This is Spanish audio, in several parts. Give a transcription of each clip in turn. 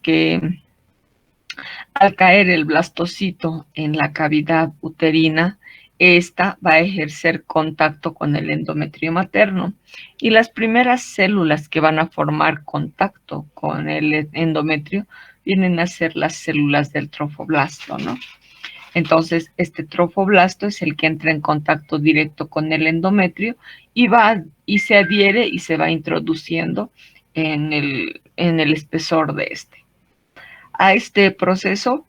que al caer el blastocito en la cavidad uterina, esta va a ejercer contacto con el endometrio materno y las primeras células que van a formar contacto con el endometrio vienen a ser las células del trofoblasto, ¿no? Entonces, este trofoblasto es el que entra en contacto directo con el endometrio y se adhiere y se va introduciendo en el espesor de este. A este proceso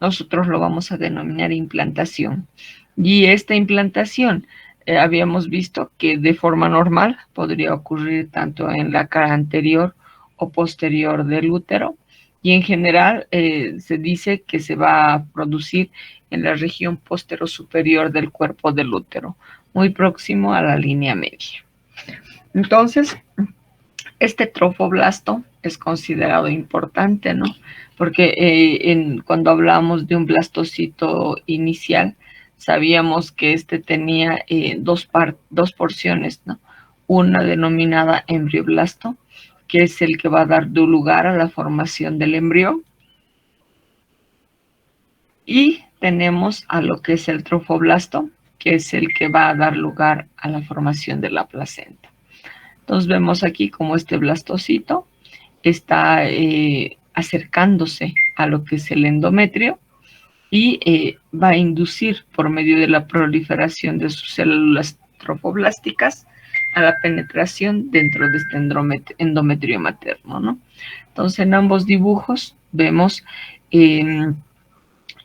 nosotros lo vamos a denominar implantación. Y esta implantación habíamos visto que de forma normal podría ocurrir tanto en la cara anterior o posterior del útero, y en general se dice que se va a producir en la región posterior del cuerpo del útero, muy próximo a la línea media. Entonces, este trofoblasto es considerado importante, ¿no? Porque cuando hablamos de un blastocito inicial, sabíamos que este tenía dos porciones, ¿no? Una denominada embrioblasto, que es el que va a dar lugar a la formación del embrión. Y tenemos a lo que es el trofoblasto, que es el que va a dar lugar a la formación de la placenta. Entonces vemos aquí como este blastocito está acercándose a lo que es el endometrio y va a inducir por medio de la proliferación de sus células trofoblásticas a la penetración dentro de este endometrio materno, ¿no? Entonces en ambos dibujos vemos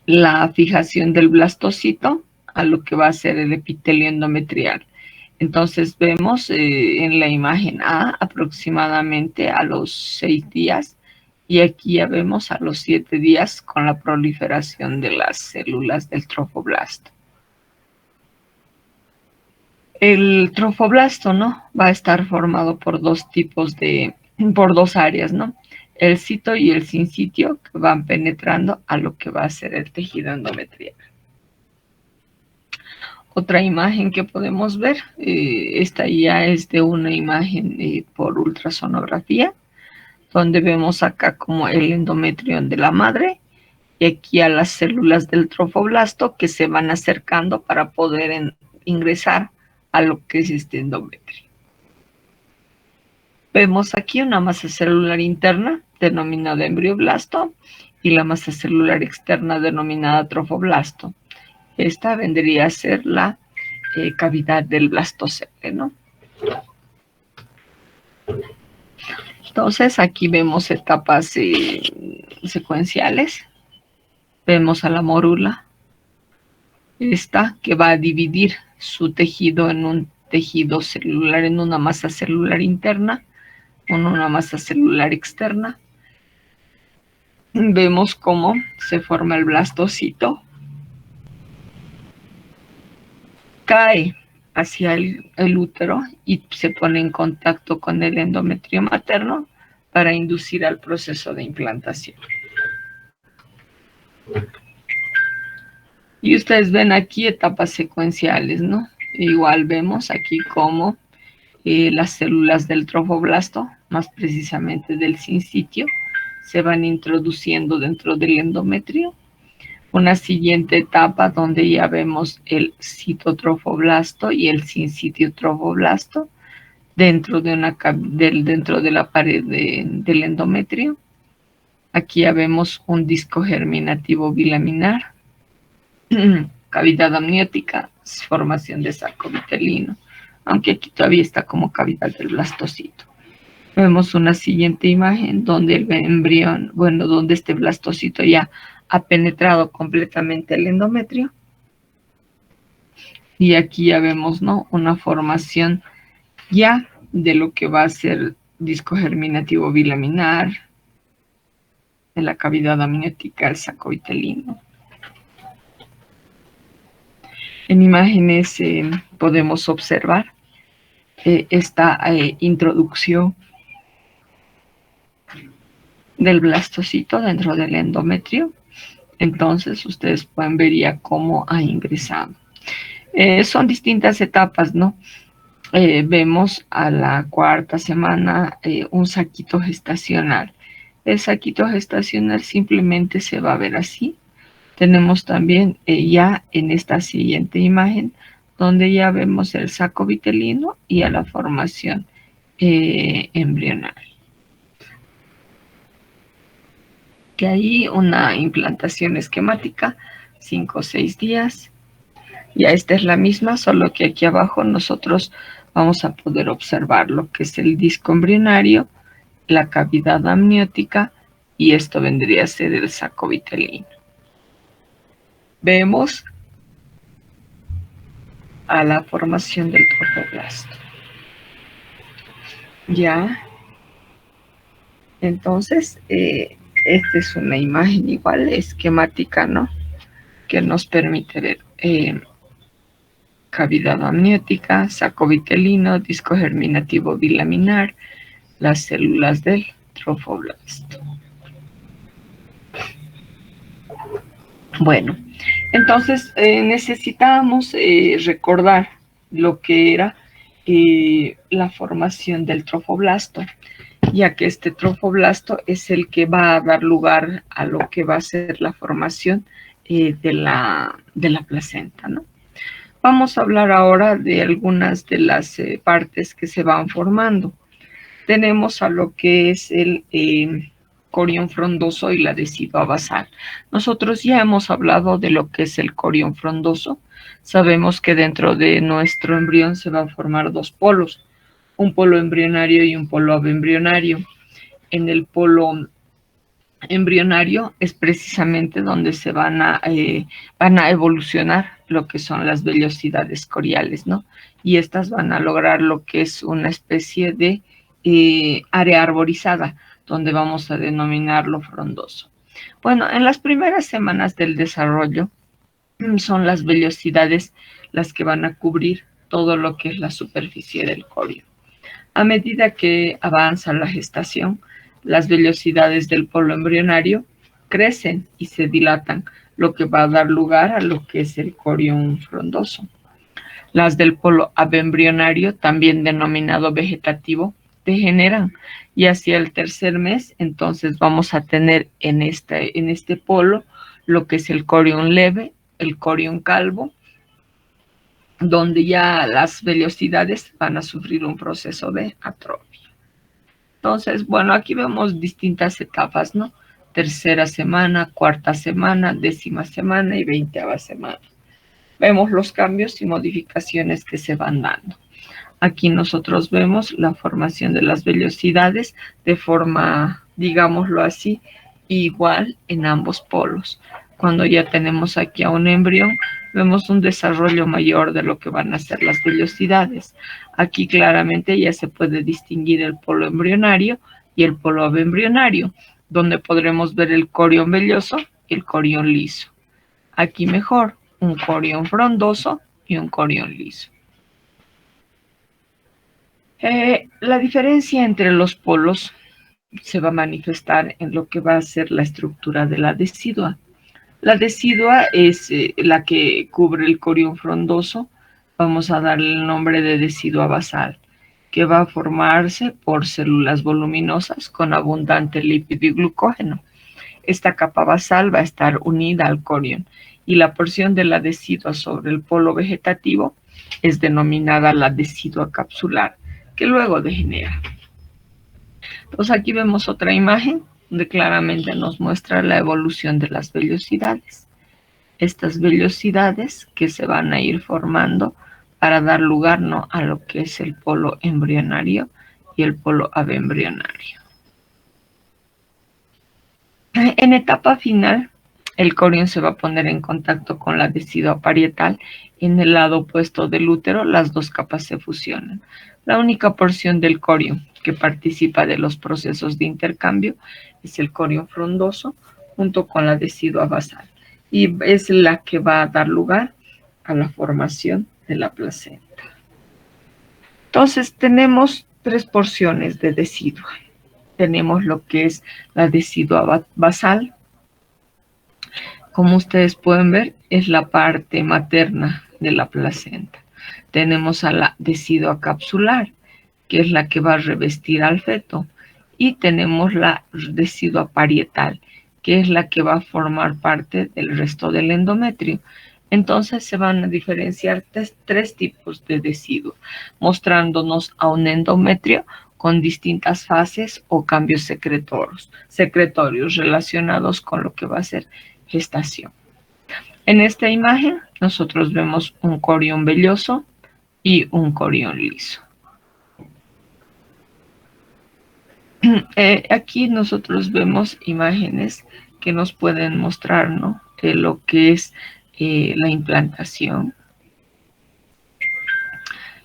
la fijación del blastocito a lo que va a ser el epitelio endometrial. Entonces vemos en la imagen A aproximadamente a los 6 días y aquí ya vemos a los 7 días con la proliferación de las células del trofoblasto. El trofoblasto, ¿no? Va a estar formado por dos áreas, ¿no? El cito y el sinsitio, que van penetrando a lo que va a ser el tejido endometrial. Otra imagen que podemos ver, esta ya es de una imagen por ultrasonografía, donde vemos acá como el endometrio de la madre y aquí a las células del trofoblasto que se van acercando para poder ingresar a lo que es este endometrio. Vemos aquí una masa celular interna denominada embrioblasto y la masa celular externa denominada trofoblasto. Esta vendría a ser la cavidad del blastocele, ¿no? Entonces aquí vemos etapas secuenciales. Vemos a la mórula, esta que va a dividir su tejido en un tejido celular, en una masa celular interna, con una masa celular externa. Vemos cómo se forma el blastocito, cae hacia el útero y se pone en contacto con el endometrio materno para inducir al proceso de implantación. Y ustedes ven aquí etapas secuenciales, ¿no? Igual vemos aquí cómo las células del trofoblasto, más precisamente del sinsitio, se van introduciendo dentro del endometrio. Una siguiente etapa donde ya vemos el citotrofoblasto y el sinsitio trofoblasto dentro de la pared del endometrio. Aquí ya vemos un disco germinativo bilaminar, cavidad amniótica, formación de saco vitelino, aunque aquí todavía está como cavidad del blastocito. Vemos una siguiente imagen donde el embrión, donde este blastocito ya ha penetrado completamente el endometrio. Y aquí ya vemos, ¿no?, una formación ya de lo que va a ser disco germinativo bilaminar, en la cavidad amniótica, el saco vitelino. En imágenes podemos observar esta introducción del blastocito dentro del endometrio. Entonces ustedes pueden ver ya cómo ha ingresado. Son distintas etapas, ¿no? Vemos a la 4ª semana un saquito gestacional. El saquito gestacional simplemente se va a ver así. Tenemos también ya en esta siguiente imagen, donde ya vemos el saco vitelino y a la formación embrionaria. Que ahí una implantación esquemática, 5 o 6 días. Ya esta es la misma, solo que aquí abajo nosotros vamos a poder observar lo que es el disco embrionario, la cavidad amniótica, y esto vendría a ser el saco vitelino. Vemos a la formación del trofoblasto. Ya, entonces, esta es una imagen igual, esquemática, ¿no? Que nos permite ver cavidad amniótica, saco vitelino, disco germinativo bilaminar, las células del trofoblasto. Bueno, entonces necesitábamos recordar lo que era la formación del trofoblasto, ya que este trofoblasto es el que va a dar lugar a lo que va a ser la formación de la placenta, ¿no? Vamos a hablar ahora de algunas de las partes que se van formando. Tenemos a lo que es el corión frondoso y la decidua basal. Nosotros ya hemos hablado de lo que es el corión frondoso. Sabemos que dentro de nuestro embrión se van a formar dos polos, un polo embrionario y un polo abembrionario. En el polo embrionario es precisamente donde se van a evolucionar lo que son las vellosidades coriales, ¿no? Y estas van a lograr lo que es una especie de área arborizada, donde vamos a denominarlo frondoso. Bueno, en las primeras semanas del desarrollo son las vellosidades las que van a cubrir todo lo que es la superficie del corio. A medida que avanza la gestación, las vellosidades del polo embrionario crecen y se dilatan, lo que va a dar lugar a lo que es el corión frondoso. Las del polo abembrionario, también denominado vegetativo, degeneran y hacia el tercer mes, entonces vamos a tener en este polo lo que es el corión leve, el corión calvo, donde ya las vellosidades van a sufrir un proceso de atrofia. Entonces, bueno, aquí vemos distintas etapas, ¿no? Tercera semana, cuarta semana, 10ª semana y 20ª semana. Vemos los cambios y modificaciones que se van dando. Aquí nosotros vemos la formación de las vellosidades de forma, digámoslo así, igual en ambos polos. Cuando ya tenemos aquí a un embrión, vemos un desarrollo mayor de lo que van a ser las vellosidades. Aquí claramente ya se puede distinguir el polo embrionario y el polo abembrionario, donde podremos ver el corión velloso y el corión liso. Aquí mejor, un corión frondoso y un corión liso. La diferencia entre los polos se va a manifestar en lo que va a ser la estructura de la decidua. La decidua es la que cubre el corión frondoso. Vamos a darle el nombre de decidua basal, que va a formarse por células voluminosas con abundante lípido y glucógeno. Esta capa basal va a estar unida al corión y la porción de la decidua sobre el polo vegetativo es denominada la decidua capsular, que luego degenera. Pues aquí vemos otra imagen donde claramente nos muestra la evolución de las vellosidades. Estas vellosidades que se van a ir formando para dar lugar, ¿no?, a lo que es el polo embrionario y el polo abembrionario. En etapa final, el corión se va a poner en contacto con la decidua parietal. En el lado opuesto del útero, las dos capas se fusionan. La única porción del corión que participa de los procesos de intercambio es el corión frondoso junto con la decidua basal, y es la que va a dar lugar a la formación de la placenta. Entonces tenemos tres porciones de decidua. Tenemos lo que es la decidua basal. Como ustedes pueden ver, es la parte materna de la placenta. Tenemos a la decidua capsular, que es la que va a revestir al feto, y tenemos la decidua parietal, que es la que va a formar parte del resto del endometrio. Entonces se van a diferenciar tres tipos de deciduo, mostrándonos a un endometrio con distintas fases o cambios secretorios relacionados con lo que va a ser gestación. En esta imagen nosotros vemos un corión velloso y un corión liso. Aquí nosotros vemos imágenes que nos pueden mostrar, ¿no?, de lo que es la implantación,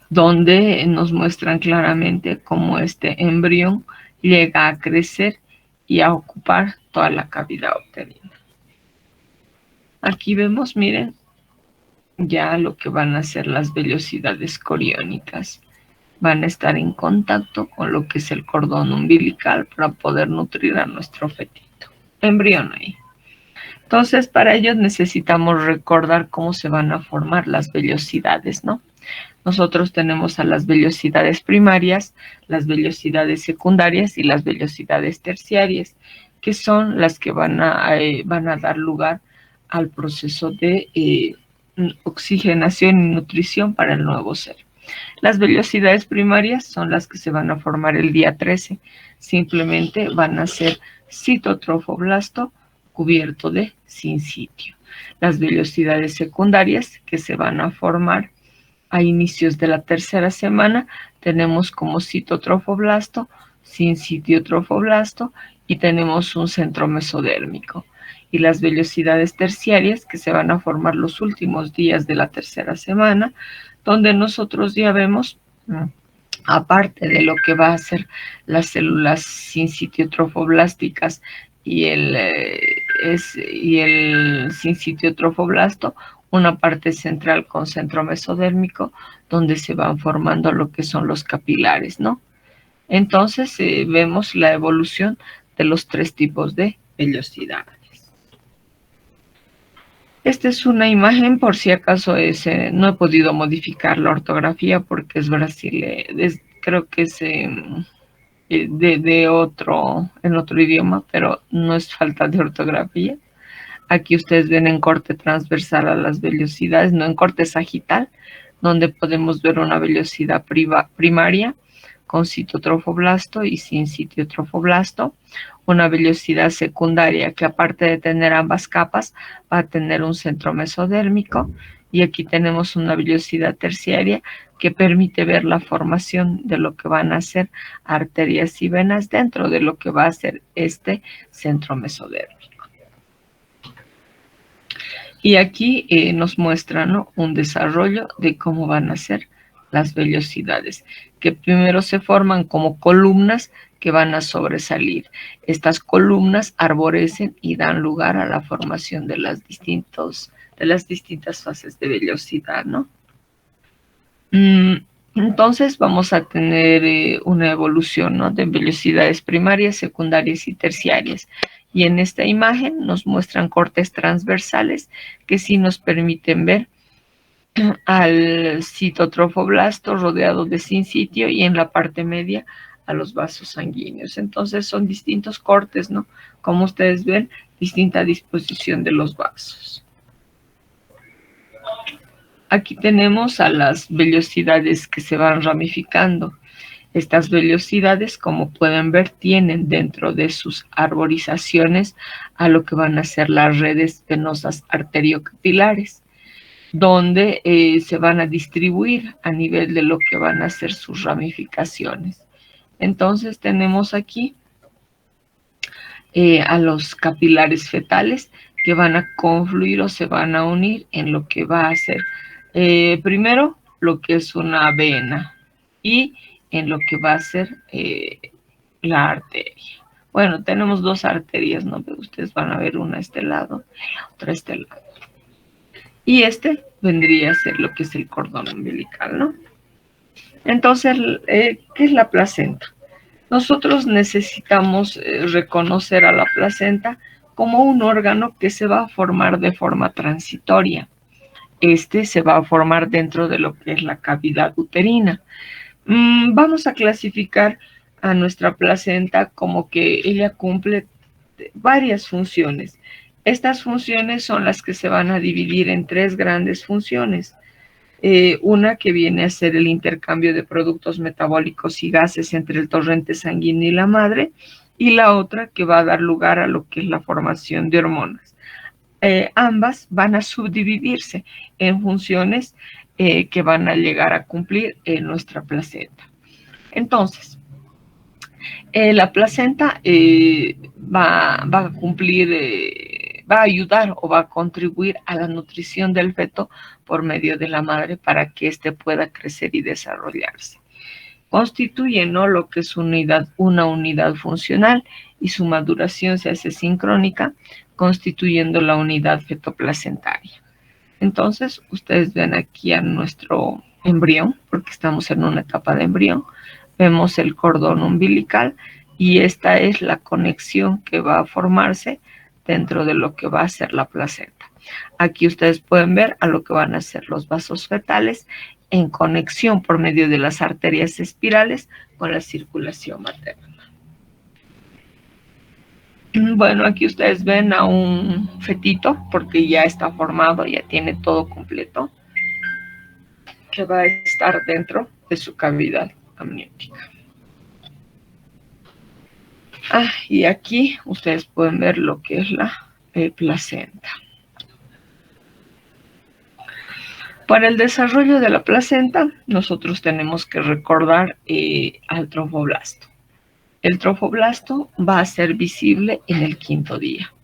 donde nos muestran claramente cómo este embrión llega a crecer y a ocupar toda la cavidad uterina. Aquí vemos, miren, ya lo que van a ser las vellosidades coriónicas. Van a estar en contacto con lo que es el cordón umbilical para poder nutrir a nuestro fetito, embrión ahí. Entonces, para ello necesitamos recordar cómo se van a formar las vellosidades, ¿no? Nosotros tenemos a las vellosidades primarias, las vellosidades secundarias y las vellosidades terciarias, que son las que van a dar lugar al proceso de oxigenación y nutrición para el nuevo ser. Las vellosidades primarias son las que se van a formar el día 13. Simplemente van a ser citotrofoblasto cubierto de sincitio. Las vellosidades secundarias que se van a formar a inicios de la tercera semana tenemos como citotrofoblasto, sincitiotrofoblasto y tenemos un centro mesodérmico. Y las vellosidades terciarias que se van a formar los últimos días de la tercera semana, donde nosotros ya vemos, aparte de lo que va a ser las células sincitiotrofoblásticas y el sincitiotrofoblasto, una parte central con centro mesodérmico, donde se van formando lo que son los capilares, ¿no? Entonces vemos la evolución de los tres tipos de vellosidades. Esta es una imagen, por si acaso no he podido modificar la ortografía porque es brasileña, creo que es en otro idioma, pero no es falta de ortografía. Aquí ustedes ven en corte transversal a las vellosidades, no en corte sagital, donde podemos ver una vellosidad primaria con citotrofoblasto y sin citiotrofoblasto, una vellosidad secundaria que aparte de tener ambas capas va a tener un centro mesodérmico, y aquí tenemos una vellosidad terciaria que permite ver la formación de lo que van a ser arterias y venas dentro de lo que va a ser este centro mesodérmico. Y aquí nos muestra, ¿no?, un desarrollo de cómo van a ser las vellosidades, que primero se forman como columnas que van a sobresalir. Estas columnas arborecen y dan lugar a la formación de las distintas fases de vellosidad, ¿no? Entonces vamos a tener una evolución, ¿no?, de vellosidades primarias, secundarias y terciarias. Y en esta imagen nos muestran cortes transversales que sí nos permiten ver al citotrofoblasto rodeado de sincitio y en la parte media a los vasos sanguíneos. Entonces son distintos cortes, ¿no? Como ustedes ven, distinta disposición de los vasos. Aquí tenemos a las vellosidades que se van ramificando. Estas vellosidades, como pueden ver, tienen dentro de sus arborizaciones a lo que van a ser las redes venosas arteriocapilares, donde se van a distribuir a nivel de lo que van a ser sus ramificaciones. Entonces tenemos aquí a los capilares fetales que van a confluir o se van a unir en lo que va a ser primero lo que es una vena y en lo que va a ser la arteria. Bueno, tenemos dos arterias, ¿no? Ustedes van a ver una a este lado y la otra a este lado. Y este vendría a ser lo que es el cordón umbilical, ¿no? Entonces, ¿qué es la placenta? Nosotros necesitamos reconocer a la placenta como un órgano que se va a formar de forma transitoria. Este se va a formar dentro de lo que es la cavidad uterina. Vamos a clasificar a nuestra placenta como que ella cumple varias funciones. Estas funciones son las que se van a dividir en tres grandes funciones. Una que viene a ser el intercambio de productos metabólicos y gases entre el torrente sanguíneo y la madre, y la otra que va a dar lugar a lo que es la formación de hormonas. Ambas van a subdividirse en funciones que van a llegar a cumplir nuestra placenta. Entonces, la placenta va a cumplir, va a ayudar o va a contribuir a la nutrición del feto por medio de la madre para que éste pueda crecer y desarrollarse. Constituye, ¿no?, lo que es una unidad funcional, y su maduración se hace sincrónica, constituyendo la unidad fetoplacentaria. Entonces, ustedes ven aquí a nuestro embrión, porque estamos en una etapa de embrión. Vemos el cordón umbilical y esta es la conexión que va a formarse dentro de lo que va a ser la placenta. Aquí ustedes pueden ver a lo que van a ser los vasos fetales en conexión por medio de las arterias espirales con la circulación materna. Bueno, aquí ustedes ven a un fetito porque ya está formado, ya tiene todo completo, que va a estar dentro de su cavidad amniótica. Y aquí ustedes pueden ver lo que es la placenta. Para el desarrollo de la placenta, nosotros tenemos que recordar al trofoblasto. El trofoblasto va a ser visible en el 5º día.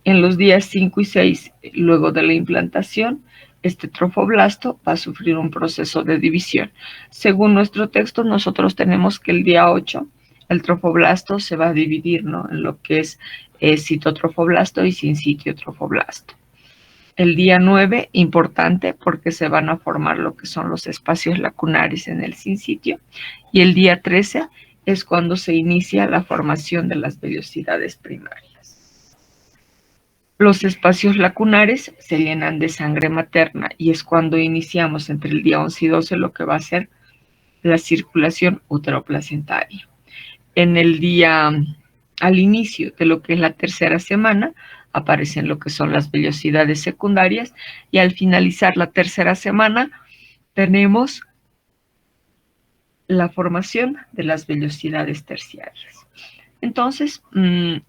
En los días 5 y 6, luego de la implantación, este trofoblasto va a sufrir un proceso de división. Según nuestro texto, nosotros tenemos que el día 8, el trofoblasto se va a dividir, ¿no?, en lo que es citotrofoblasto y sincitiotrofoblasto. El día 9, importante porque se van a formar lo que son los espacios lacunares en el sincitio. Y el día 13 es cuando se inicia la formación de las vellosidades primarias. Los espacios lacunares se llenan de sangre materna y es cuando iniciamos entre el día 11 y 12 lo que va a ser la circulación uteroplacentaria. Al inicio de lo que es la tercera semana, aparecen lo que son las vellosidades secundarias y al finalizar la tercera semana tenemos la formación de las vellosidades terciarias. Entonces,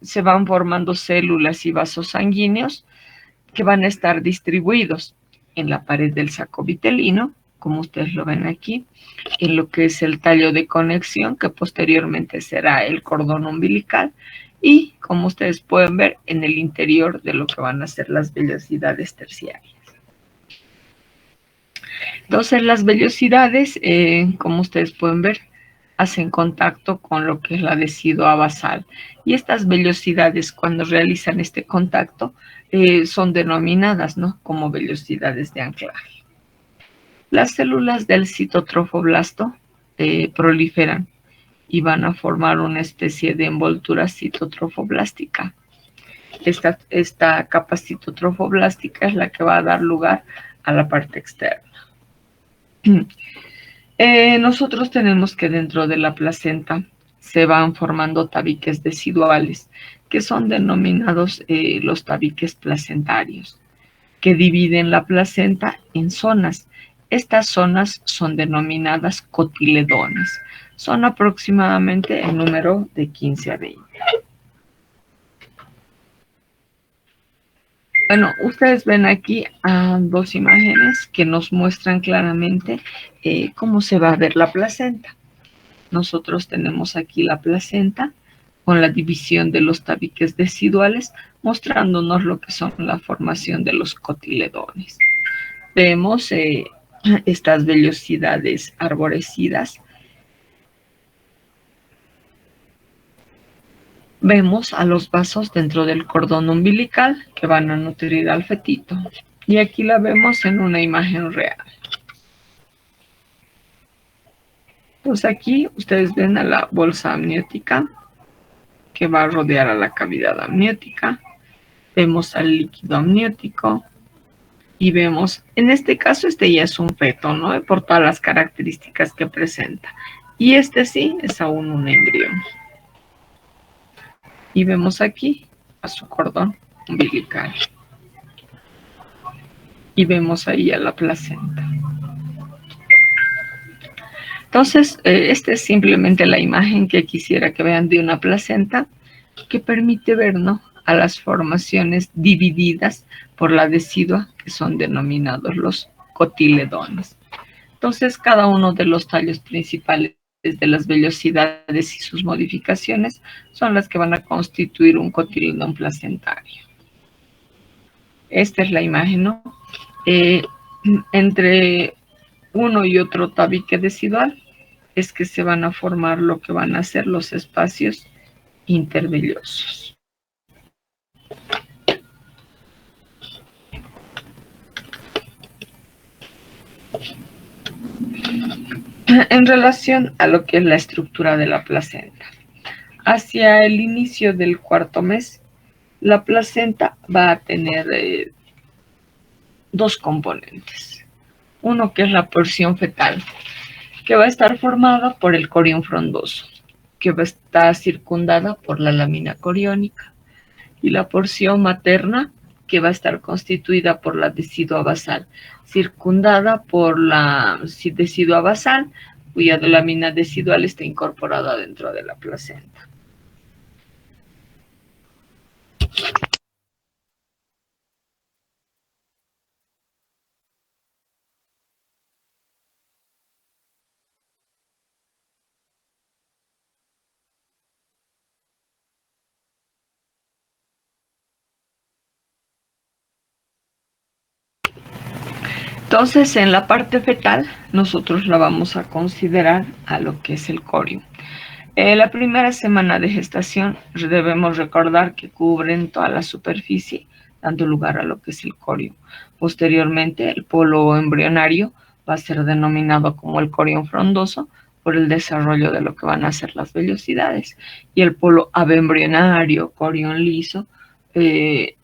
se van formando células y vasos sanguíneos que van a estar distribuidos en la pared del saco vitelino, como ustedes lo ven aquí, en lo que es el tallo de conexión, que posteriormente será el cordón umbilical, y como ustedes pueden ver, en el interior de lo que van a ser las vellosidades terciarias. Entonces, las vellosidades, como ustedes pueden ver, hacen contacto con lo que es la decidua basal. Y estas vellosidades, cuando realizan este contacto, son denominadas, ¿no?, como vellosidades de anclaje. Las células del citotrofoblasto proliferan y van a formar una especie de envoltura citotrofoblástica. Esta capa citotrofoblástica es la que va a dar lugar a la parte externa. Nosotros tenemos que dentro de la placenta se van formando tabiques deciduales, que son denominados los tabiques placentarios, que dividen la placenta en zonas. Estas zonas son denominadas cotiledones. Son aproximadamente el número de 15 a 20. Bueno, ustedes ven aquí dos imágenes que nos muestran claramente cómo se va a ver la placenta. Nosotros tenemos aquí la placenta con la división de los tabiques deciduales, mostrándonos lo que son la formación de los cotiledones. Vemos estas vellosidades arborecidas. Vemos a los vasos dentro del cordón umbilical que van a nutrir al fetito. Y aquí la vemos en una imagen real. Pues aquí ustedes ven a la bolsa amniótica que va a rodear a la cavidad amniótica. Vemos al líquido amniótico y vemos, en este caso, este ya es un feto, ¿no?, por todas las características que presenta. Y este sí es aún un embrión. Y vemos aquí a su cordón umbilical. Y vemos ahí a la placenta. Entonces, esta es simplemente la imagen que quisiera que vean de una placenta que permite ver, ¿no?, a las formaciones divididas por la decidua, que son denominados los cotiledones. Entonces, cada uno de los tallos principales de las vellosidades y sus modificaciones son las que van a constituir un cotiledón placentario. Esta es la imagen, ¿no? Entre uno y otro tabique decidual es que se van a formar lo que van a ser los espacios intervellosos. En relación a lo que es la estructura de la placenta, hacia el inicio del cuarto mes, la placenta va a tener dos componentes. Uno que es la porción fetal, que va a estar formada por el corión frondoso, que va a estar circundada por la lámina coriónica, y la porción materna, que va a estar constituida por la decidua basal, circundada por la decidua basal, cuya lámina decidual está incorporada dentro de la placenta. Entonces, en la parte fetal, nosotros la vamos a considerar a lo que es el corium. La primera semana de gestación debemos recordar que cubren toda la superficie, dando lugar a lo que es el corium. Posteriormente, el polo embrionario va a ser denominado como el corium frondoso por el desarrollo de lo que van a ser las vellosidades. Y el polo abembrionario, corium liso,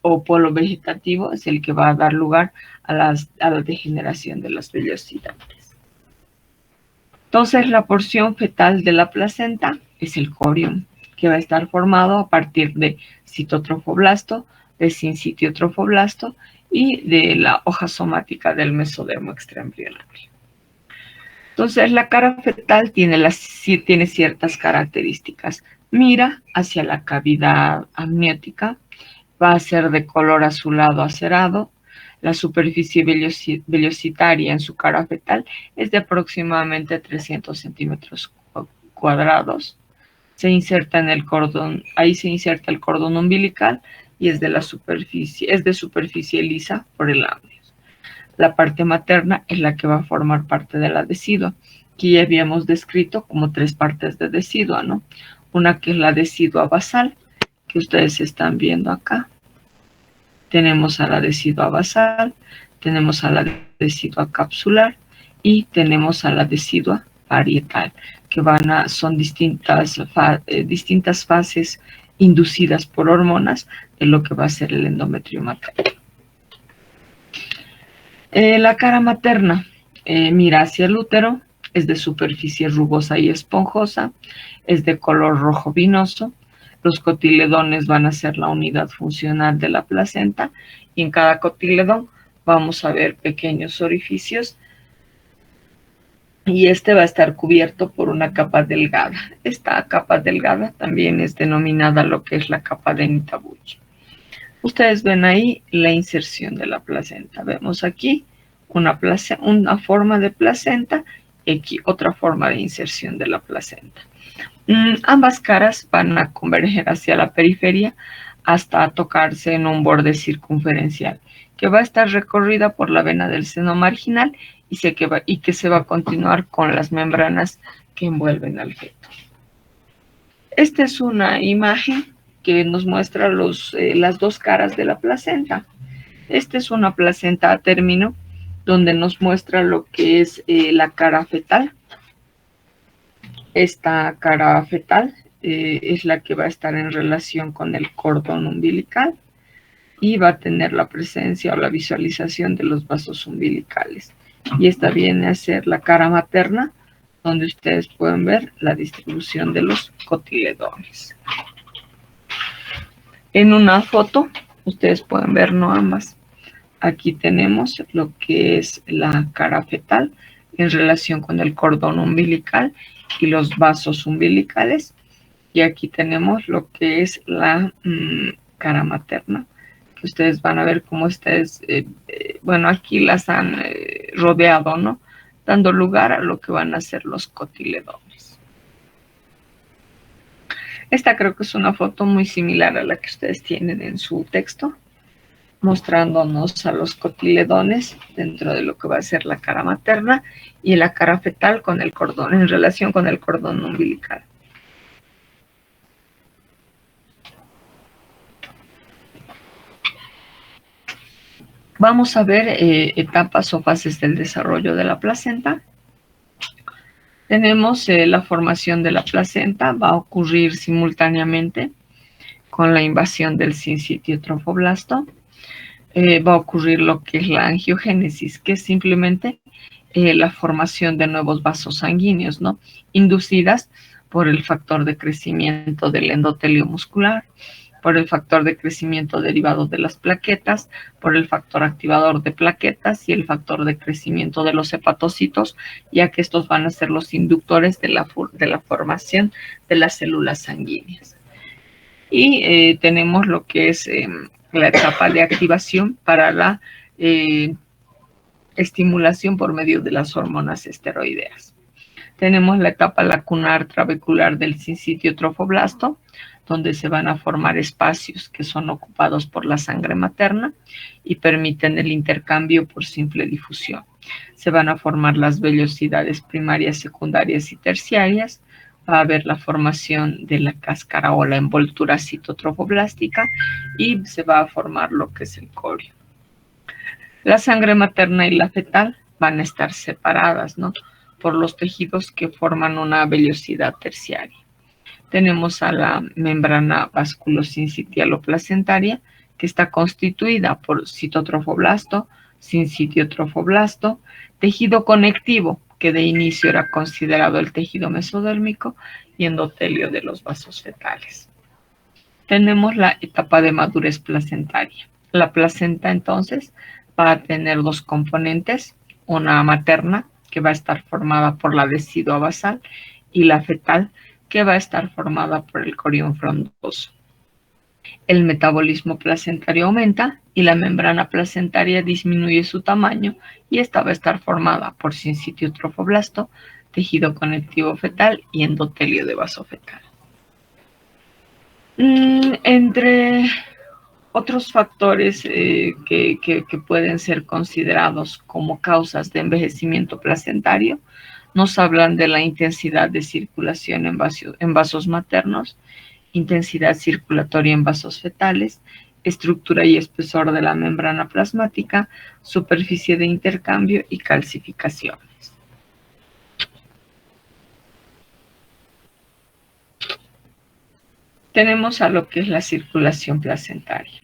o polo vegetativo, es el que va a dar lugar a la degeneración de las vellosidades. Entonces, la porción fetal de la placenta es el corium, que va a estar formado a partir de citotrofoblasto, de sincitiotrofoblasto y de la hoja somática del mesodermo extraembrionario. Entonces, la cara fetal tiene ciertas características. Mira hacia la cavidad amniótica, va a ser de color azulado acerado. La superficie vellositaria en su cara fetal es de aproximadamente 300 centímetros cuadrados. Se inserta en el cordón, ahí se inserta el cordón umbilical y es de superficie lisa por el amnios. La parte materna es la que va a formar parte de la decidua, que ya habíamos descrito como tres partes de decidua, ¿no? Una que es la decidua basal, que ustedes están viendo acá. Tenemos a la decidua basal, tenemos a la decidua capsular y tenemos a la decidua parietal, que son distintas fases inducidas por hormonas de lo que va a ser el endometrio materno. La cara materna mira hacia el útero, es de superficie rugosa y esponjosa, es de color rojo vinoso. Los cotiledones van a ser la unidad funcional de la placenta y en cada cotiledón vamos a ver pequeños orificios y este va a estar cubierto por una capa delgada. Esta capa delgada también es denominada lo que es la capa de Nitabuchi. Ustedes ven ahí la inserción de la placenta. Vemos aquí una forma de placenta y aquí otra forma de inserción de la placenta. Ambas caras van a converger hacia la periferia hasta tocarse en un borde circunferencial que va a estar recorrida por la vena del seno marginal y que se va a continuar con las membranas que envuelven al feto. Esta es una imagen que nos muestra las dos caras de la placenta. Esta es una placenta a término donde nos muestra lo que es la cara fetal. Esta cara fetal es la que va a estar en relación con el cordón umbilical y va a tener la presencia o la visualización de los vasos umbilicales. Y esta viene a ser la cara materna, donde ustedes pueden ver la distribución de los cotiledones. En una foto, ustedes pueden ver no ambas. Aquí tenemos lo que es la cara fetal en relación con el cordón umbilical y los vasos umbilicales. Y aquí tenemos lo que es la cara materna, que ustedes van a ver cómo ustedes, bueno, aquí las han rodeado, ¿no? Dando lugar a lo que van a ser los cotiledones. Esta creo que es una foto muy similar a la que ustedes tienen en su texto, mostrándonos a los cotiledones dentro de lo que va a ser la cara materna y la cara fetal con el cordón, en relación con el cordón umbilical. Vamos a ver etapas o fases del desarrollo de la placenta. Tenemos la formación de la placenta, va a ocurrir simultáneamente con la invasión del sincitio trofoblasto. Va a ocurrir lo que es la angiogénesis, que es simplemente la formación de nuevos vasos sanguíneos, ¿no? Inducidas por el factor de crecimiento del endotelio muscular, por el factor de crecimiento derivado de las plaquetas, por el factor activador de plaquetas y el factor de crecimiento de los hepatocitos, ya que estos van a ser los inductores de la formación de las células sanguíneas. Y tenemos lo que es la etapa de activación para la estimulación por medio de las hormonas esteroideas. Tenemos la etapa lacunar trabecular del sincitio trofoblasto, donde se van a formar espacios que son ocupados por la sangre materna y permiten el intercambio por simple difusión. Se van a formar las vellosidades primarias, secundarias y terciarias. Va a haber la formación de la cáscara o la envoltura citotrofoblástica y se va a formar lo que es el corio. La sangre materna y la fetal van a estar separadas, ¿no?, por los tejidos que forman una vellosidad terciaria. Tenemos a la membrana vasculosincitialo-placentaria, que está constituida por citotrofoblasto, sincitiotrofoblasto, tejido conectivo, que de inicio era considerado el tejido mesodérmico, y endotelio de los vasos fetales. Tenemos la etapa de madurez placentaria. La placenta, entonces, va a tener dos componentes, una materna, que va a estar formada por la decidua basal, y la fetal, que va a estar formada por el corión frondoso. El metabolismo placentario aumenta y la membrana placentaria disminuye su tamaño, y esta va a estar formada por sincitio trofoblasto, tejido conectivo fetal y endotelio de vaso fetal. Entre otros factores que pueden ser considerados como causas de envejecimiento placentario, nos hablan de la intensidad de circulación en vasos maternos, intensidad circulatoria en vasos fetales, estructura y espesor de la membrana plasmática, superficie de intercambio y calcificaciones. Tenemos a lo que es la circulación placentaria.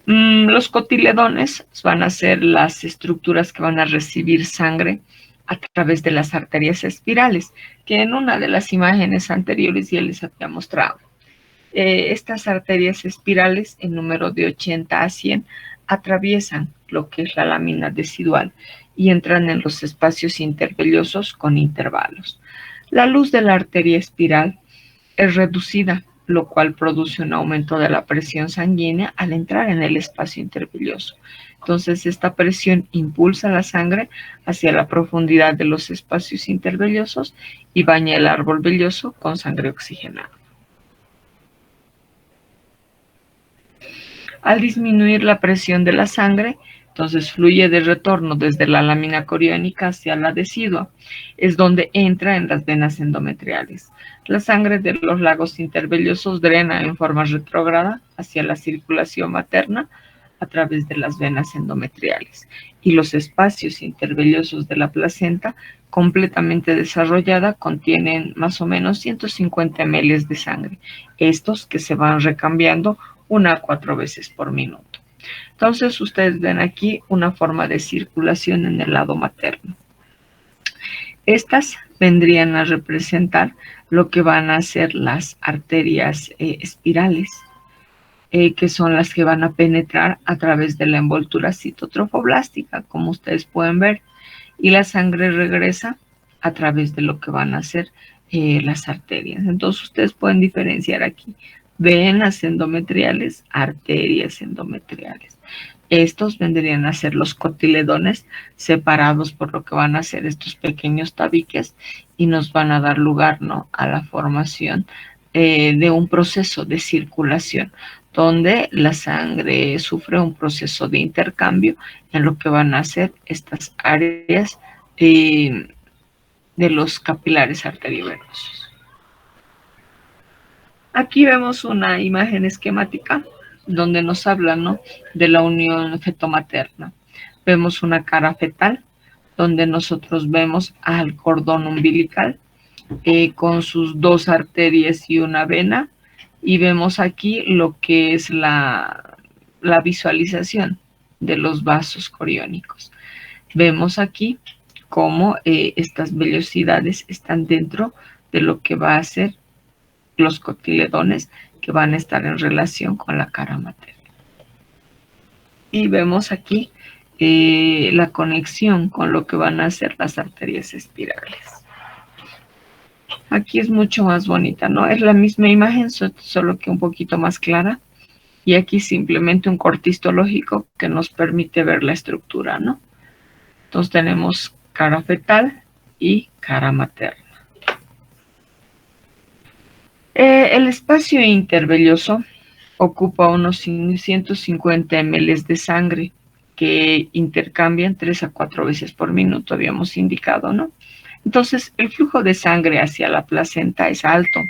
Los cotiledones van a ser las estructuras que van a recibir sangre a través de las arterias espirales, que en una de las imágenes anteriores ya les había mostrado. Estas arterias espirales, en número de 80 a 100, atraviesan lo que es la lámina decidual y entran en los espacios intervellosos con intervalos. La luz de la arteria espiral es reducida, lo cual produce un aumento de la presión sanguínea al entrar en el espacio intervelloso. Entonces, esta presión impulsa la sangre hacia la profundidad de los espacios intervellosos y baña el árbol velloso con sangre oxigenada. Al disminuir la presión de la sangre, entonces fluye de retorno desde la lámina coriónica hacia la decidua. Es donde entra en las venas endometriales. La sangre de los lagos intervellosos drena en forma retrógrada hacia la circulación materna a través de las venas endometriales. Y los espacios intervellosos de la placenta, completamente desarrollada, contienen más o menos 150 ml de sangre. Estos que se van recambiando 1 a 4 veces por minuto. Entonces, ustedes ven aquí una forma de circulación en el lado materno. Estas vendrían a representar lo que van a ser las arterias espirales, que son las que van a penetrar a través de la envoltura citotrofoblástica, como ustedes pueden ver, y la sangre regresa a través de lo que van a ser las arterias. Entonces ustedes pueden diferenciar aquí venas endometriales, arterias endometriales. Estos vendrían a ser los cotiledones separados por lo que van a ser estos pequeños tabiques y nos van a dar lugar, ¿no?, a la formación de un proceso de circulación donde la sangre sufre un proceso de intercambio en lo que van a ser estas áreas de los capilares arteriovenosos. Aquí vemos una imagen esquemática donde nos habla, ¿no?, de la unión fetomaterna. Vemos una cara fetal donde nosotros vemos al cordón umbilical con sus dos arterias y una vena, y vemos aquí lo que es la visualización de los vasos coriónicos. Vemos aquí cómo estas vellosidades están dentro de lo que va a ser los cotiledones que van a estar en relación con la cara materna. Y vemos aquí la conexión con lo que van a ser las arterias espirales. Aquí es mucho más bonita, ¿no? Es la misma imagen, solo que un poquito más clara. Y aquí simplemente un corte histológico que nos permite ver la estructura, ¿no? Entonces tenemos cara fetal y cara materna. El espacio intervelloso ocupa unos 150 ml de sangre que intercambian 3 a 4 veces por minuto, habíamos indicado, ¿no? Entonces, el flujo de sangre hacia la placenta es alto,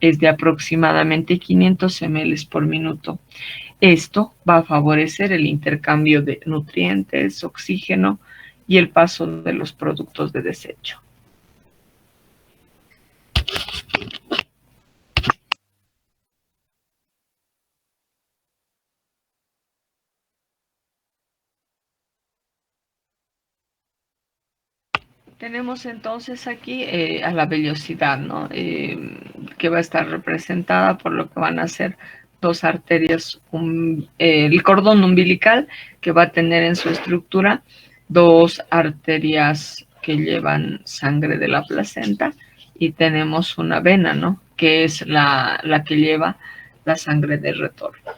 es de aproximadamente 500 ml por minuto. Esto va a favorecer el intercambio de nutrientes, oxígeno y el paso de los productos de desecho. Tenemos entonces aquí a la vellosidad, ¿no? Que va a estar representada por lo que van a ser dos arterias, el cordón umbilical, que va a tener en su estructura dos arterias que llevan sangre de la placenta, y tenemos una vena, ¿no?, que es la que lleva la sangre del retorno.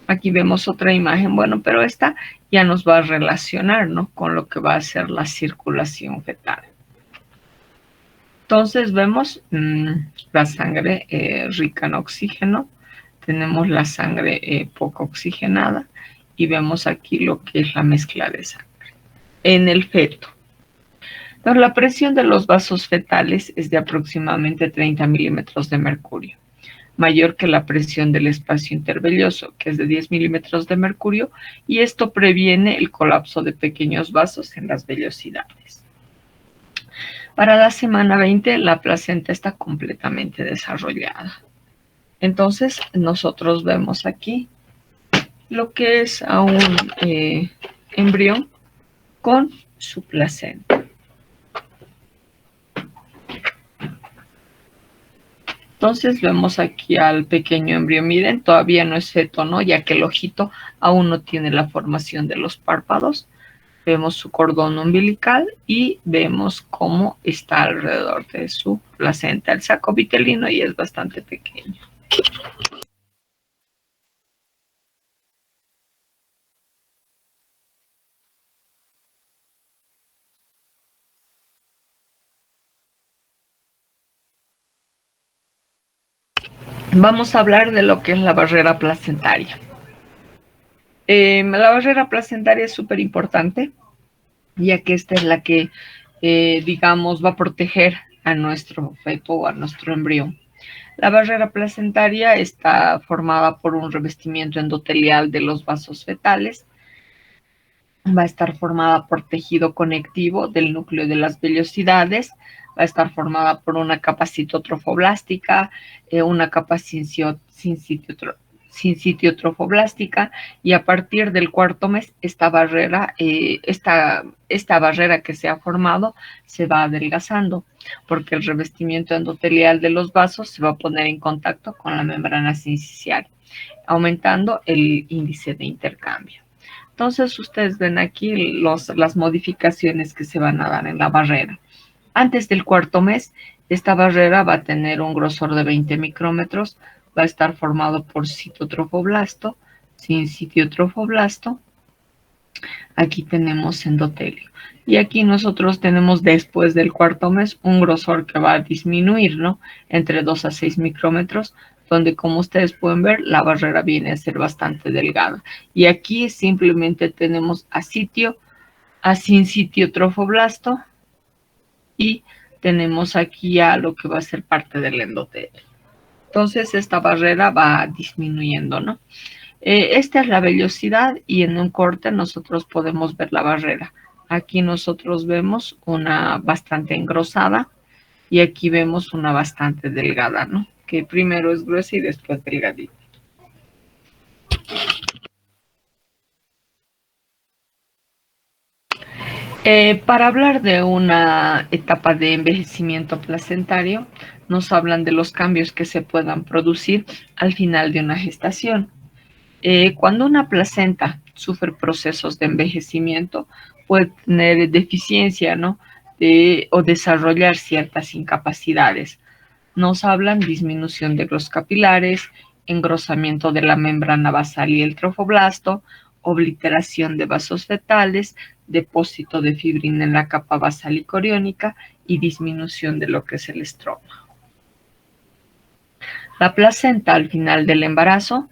Aquí vemos otra imagen, bueno, pero esta ya nos va a relacionar, ¿no?, con lo que va a ser la circulación fetal. Entonces vemos la sangre rica en oxígeno, tenemos la sangre poco oxigenada, y vemos aquí lo que es la mezcla de sangre en el feto. Entonces, la presión de los vasos fetales es de aproximadamente 30 milímetros de mercurio, mayor que la presión del espacio intervelloso, que es de 10 milímetros de mercurio, y esto previene el colapso de pequeños vasos en las vellosidades. Para la semana 20, la placenta está completamente desarrollada. Entonces, nosotros vemos aquí lo que es a un embrión con su placenta. Entonces vemos aquí al pequeño embrión. Miren, todavía no es feto, ¿no?, ya que el ojito aún no tiene la formación de los párpados. Vemos su cordón umbilical y vemos cómo está alrededor de su placenta el saco vitelino, y es bastante pequeño. Vamos a hablar de lo que es la barrera placentaria. La barrera placentaria es súper importante, ya que esta es la que, digamos, va a proteger a nuestro feto o a nuestro embrión. La barrera placentaria está formada por un revestimiento endotelial de los vasos fetales. Va a estar formada por tejido conectivo del núcleo de las vellosidades. Va a estar formada por una capa citotrofoblástica, una capa sin sitio trofoblástica, y a partir del cuarto mes esta barrera que se ha formado se va adelgazando, porque el revestimiento endotelial de los vasos se va a poner en contacto con la membrana sincicial, aumentando el índice de intercambio. Entonces ustedes ven aquí las modificaciones que se van a dar en la barrera. Antes del cuarto mes, esta barrera va a tener un grosor de 20 micrómetros, va a estar formado por citotrofoblasto, sin sitiotrofoblasto. Aquí tenemos endotelio. Y aquí nosotros tenemos después del cuarto mes un grosor que va a disminuir, ¿no? Entre 2 a 6 micrómetros, donde como ustedes pueden ver, la barrera viene a ser bastante delgada. Y aquí simplemente tenemos a sin sitio trofoblasto, y tenemos aquí a lo que va a ser parte del endotelio. Entonces esta barrera va disminuyendo, ¿no? Esta es la vellosidad, y en un corte nosotros podemos ver la barrera. Aquí nosotros vemos una bastante engrosada y aquí vemos una bastante delgada, ¿no? Que primero es gruesa y después delgadita. Para hablar de una etapa de envejecimiento placentario, nos hablan de los cambios que se puedan producir al final de una gestación. Cuando una placenta sufre procesos de envejecimiento, puede tener deficiencia, ¿no? O desarrollar ciertas incapacidades. Nos hablan disminución de los capilares, engrosamiento de la membrana basal y el trofoblasto, obliteración de vasos fetales, depósito de fibrina en la capa basal y coriónica y disminución de lo que es el estroma. La placenta al final del embarazo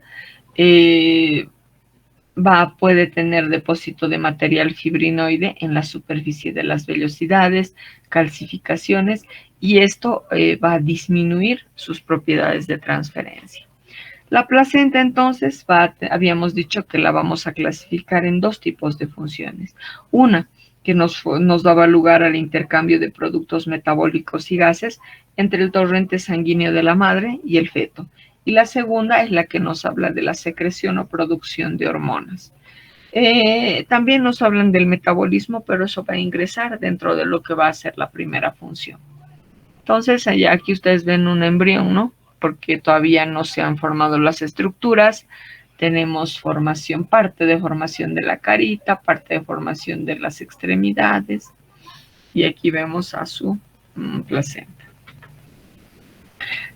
puede tener depósito de material fibrinoide en la superficie de las vellosidades, calcificaciones, y esto va a disminuir sus propiedades de transferencia. La placenta entonces habíamos dicho que la vamos a clasificar en dos tipos de funciones. Una, que nos daba lugar al intercambio de productos metabólicos y gases entre el torrente sanguíneo de la madre y el feto. Y la segunda es la que nos habla de la secreción o producción de hormonas. También nos hablan del metabolismo, pero eso va a ingresar dentro de lo que va a ser la primera función. Entonces, allá aquí ustedes ven un embrión, ¿no? Porque todavía no se han formado las estructuras. Tenemos parte de formación de la carita, parte de formación de las extremidades, y aquí vemos a su placenta.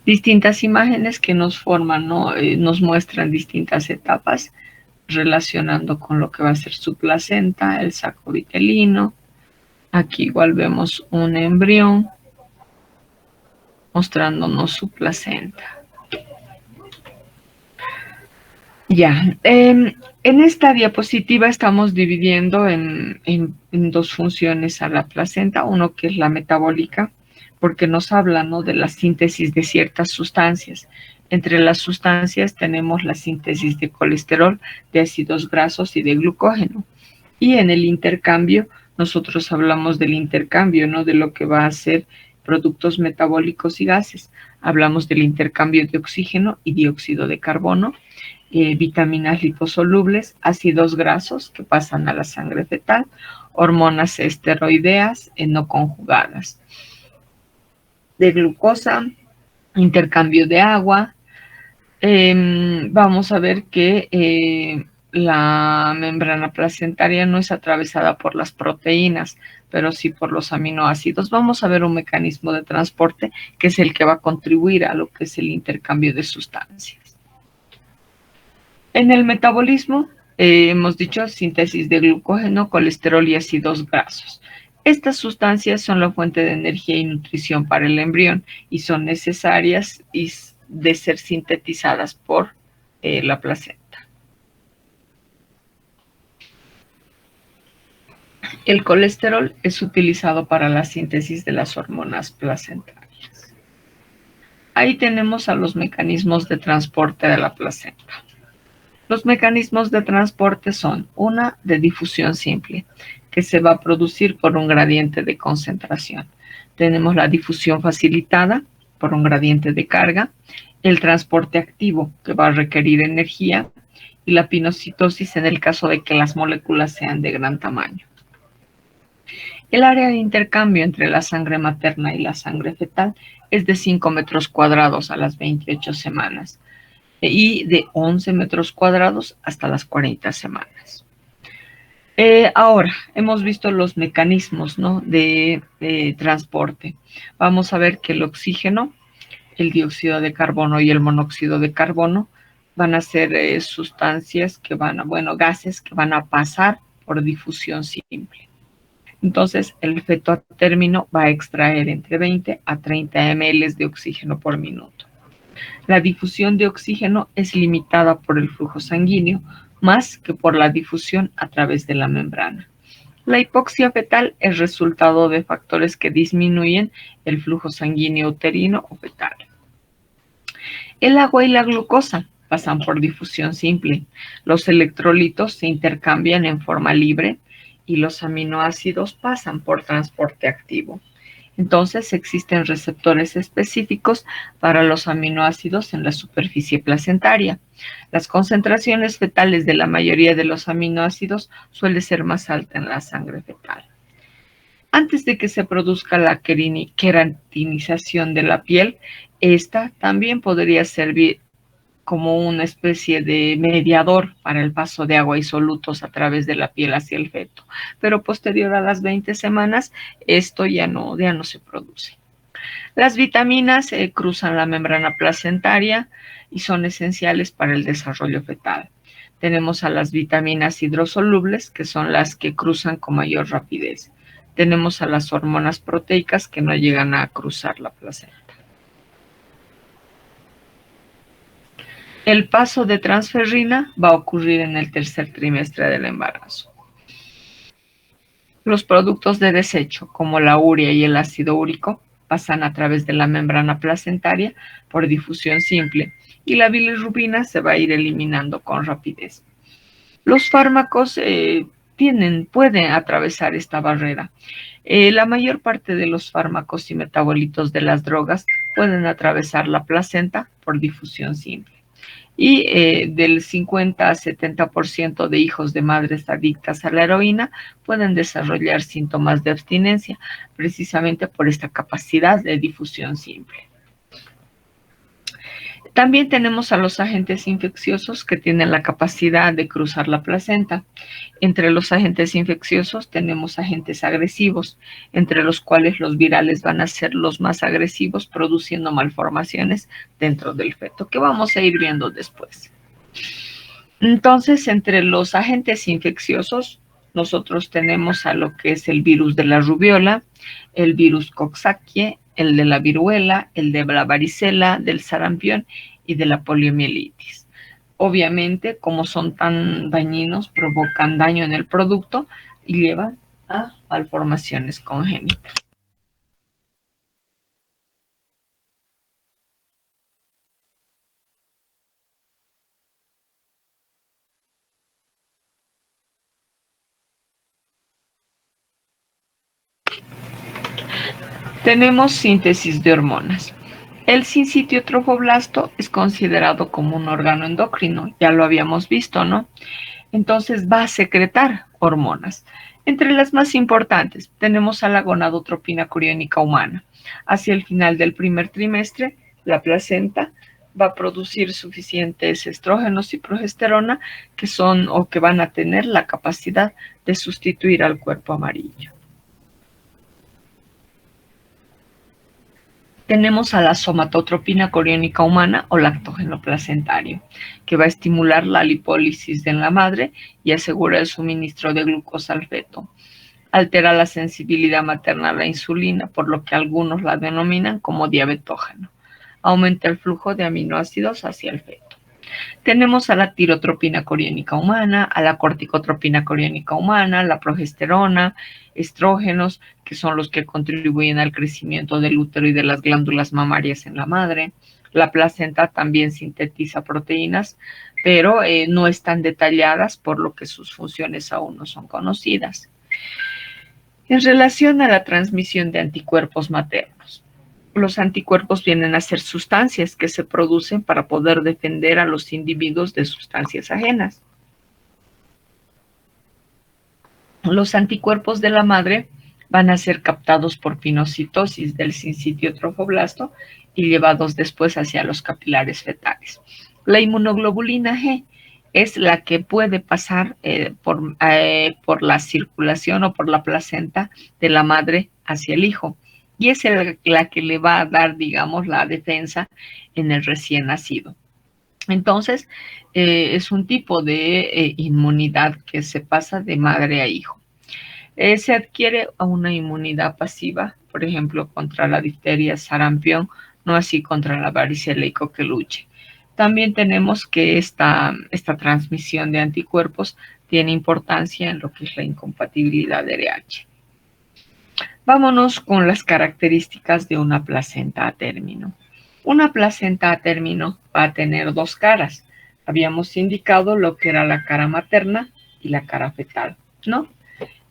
Distintas imágenes que nos forman, ¿no? Nos muestran distintas etapas relacionando con lo que va a ser su placenta, el saco vitelino. Aquí igual vemos un embrión mostrándonos su placenta. Ya, en esta diapositiva estamos dividiendo en dos funciones a la placenta, uno que es la metabólica, porque nos habla, ¿no?, de la síntesis de ciertas sustancias. Entre las sustancias tenemos la síntesis de colesterol, de ácidos grasos y de glucógeno. Y en el intercambio, nosotros hablamos del intercambio, ¿no?, de lo que va a ser productos metabólicos y gases. Hablamos del intercambio de oxígeno y dióxido de carbono, vitaminas liposolubles, ácidos grasos que pasan a la sangre fetal, hormonas esteroideas no conjugadas, de glucosa, intercambio de agua. Vamos a ver que la membrana placentaria no es atravesada por las proteínas, pero sí por los aminoácidos. Vamos a ver un mecanismo de transporte que es el que va a contribuir a lo que es el intercambio de sustancias. En el metabolismo, hemos dicho síntesis de glucógeno, colesterol y ácidos grasos. Estas sustancias son la fuente de energía y nutrición para el embrión y son necesarias de ser sintetizadas por la placenta. El colesterol es utilizado para la síntesis de las hormonas placentarias. Ahí tenemos a los mecanismos de transporte de la placenta. Los mecanismos de transporte son una de difusión simple, que se va a producir por un gradiente de concentración. Tenemos la difusión facilitada por un gradiente de carga, el transporte activo, que va a requerir energía, y la pinocitosis en el caso de que las moléculas sean de gran tamaño. El área de intercambio entre la sangre materna y la sangre fetal es de 5 metros cuadrados a las 28 semanas y de 11 metros cuadrados hasta las 40 semanas. Ahora, hemos visto los mecanismos, ¿no?, de transporte. Vamos a ver que el oxígeno, el dióxido de carbono y el monóxido de carbono van a ser sustancias que van a, gases que van a pasar por difusión simple. Entonces, el feto a término va a extraer entre 20 a 30 ml de oxígeno por minuto. La difusión de oxígeno es limitada por el flujo sanguíneo más que por la difusión a través de la membrana. La hipoxia fetal es resultado de factores que disminuyen el flujo sanguíneo uterino o fetal. El agua y la glucosa pasan por difusión simple. Los electrolitos se intercambian en forma libre y los aminoácidos pasan por transporte activo. Entonces, existen receptores específicos para los aminoácidos en la superficie placentaria. Las concentraciones fetales de la mayoría de los aminoácidos suele ser más alta en la sangre fetal. Antes de que se produzca la queratinización de la piel, esta también podría servir como una especie de mediador para el paso de agua y solutos a través de la piel hacia el feto. Pero posterior a las 20 semanas, esto ya no se produce. Las vitaminas cruzan la membrana placentaria y son esenciales para el desarrollo fetal. Tenemos a las vitaminas hidrosolubles, que son las que cruzan con mayor rapidez. Tenemos a las hormonas proteicas que no llegan a cruzar la placenta. El paso de transferrina va a ocurrir en el tercer trimestre del embarazo. Los productos de desecho, como la urea y el ácido úrico, pasan a través de la membrana placentaria por difusión simple y la bilirrubina se va a ir eliminando con rapidez. Los fármacos pueden atravesar esta barrera. La mayor parte de los fármacos y metabolitos de las drogas pueden atravesar la placenta por difusión simple. Y del 50 a 70% de hijos de madres adictas a la heroína pueden desarrollar síntomas de abstinencia, precisamente por esta capacidad de difusión simple. También tenemos a los agentes infecciosos que tienen la capacidad de cruzar la placenta. Entre los agentes infecciosos tenemos agentes agresivos, entre los cuales los virales van a ser los más agresivos, produciendo malformaciones dentro del feto, que vamos a ir viendo después. Entonces, entre los agentes infecciosos, nosotros tenemos a lo que es el virus de la rubiola, el virus Coxsackie, el de la viruela, el de la varicela, del sarampión y de la poliomielitis. Obviamente, como son tan dañinos, provocan daño en el producto y llevan a malformaciones congénitas. Tenemos síntesis de hormonas. El sincitio trofoblasto es considerado como un órgano endocrino, ya lo habíamos visto, ¿no? Entonces va a secretar hormonas. Entre las más importantes tenemos a la gonadotropina coriónica humana. Hacia el final del primer trimestre, la placenta va a producir suficientes estrógenos y progesterona que son o que van a tener la capacidad de sustituir al cuerpo amarillo. Tenemos a la somatotropina coriónica humana o lactógeno placentario, que va a estimular la lipólisis en la madre y asegura el suministro de glucosa al feto. Altera la sensibilidad materna a la insulina, por lo que algunos la denominan como diabetógeno. Aumenta el flujo de aminoácidos hacia el feto. Tenemos a la tirotropina coriónica humana, a la corticotropina coriónica humana, la progesterona, estrógenos, que son los que contribuyen al crecimiento del útero y de las glándulas mamarias en la madre. La placenta también sintetiza proteínas, pero no están detalladas, por lo que sus funciones aún no son conocidas. En relación a la transmisión de anticuerpos maternos, Los anticuerpos vienen a ser sustancias que se producen para poder defender a los individuos de sustancias ajenas. Los anticuerpos de la madre van a ser captados por pinocitosis del sincitio trofoblasto y llevados después hacia los capilares fetales. La inmunoglobulina G es la que puede pasar por la circulación o por la placenta de la madre hacia el hijo, y es la que le va a dar, digamos, la defensa en el recién nacido. Entonces, es un tipo de inmunidad que se pasa de madre a hijo. Se adquiere una inmunidad pasiva, por ejemplo, contra la difteria, sarampión, no así contra la varicela y coqueluche. También tenemos que esta transmisión de anticuerpos tiene importancia en lo que es la incompatibilidad de RH. Vámonos con las características de una placenta a término. Una placenta a término va a tener dos caras. Habíamos indicado lo que era la cara materna y la cara fetal, ¿no?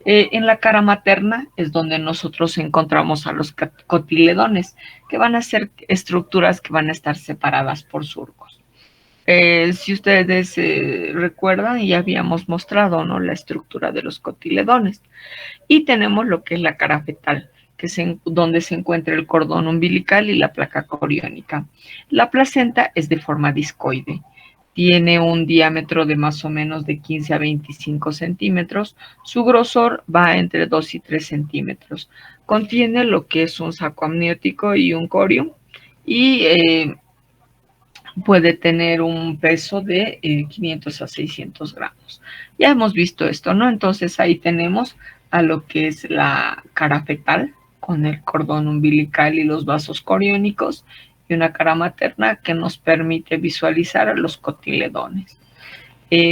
En la cara materna es donde nosotros encontramos a los cotiledones, que van a ser estructuras que van a estar separadas por surcos. Si ustedes recuerdan, ya habíamos mostrado, ¿no?, la estructura de los cotiledones. Y tenemos lo que es la cara fetal, que es donde se encuentra el cordón umbilical y la placa coriónica. La placenta es de forma discoide. Tiene un diámetro de más o menos de 15 a 25 centímetros. Su grosor va entre 2 y 3 centímetros. Contiene lo que es un saco amniótico y un corium. Y puede tener un peso de 500 a 600 gramos. Ya hemos visto esto, ¿no? Entonces ahí tenemos a lo que es la cara fetal con el cordón umbilical y los vasos coriónicos, y una cara materna que nos permite visualizar a los cotiledones.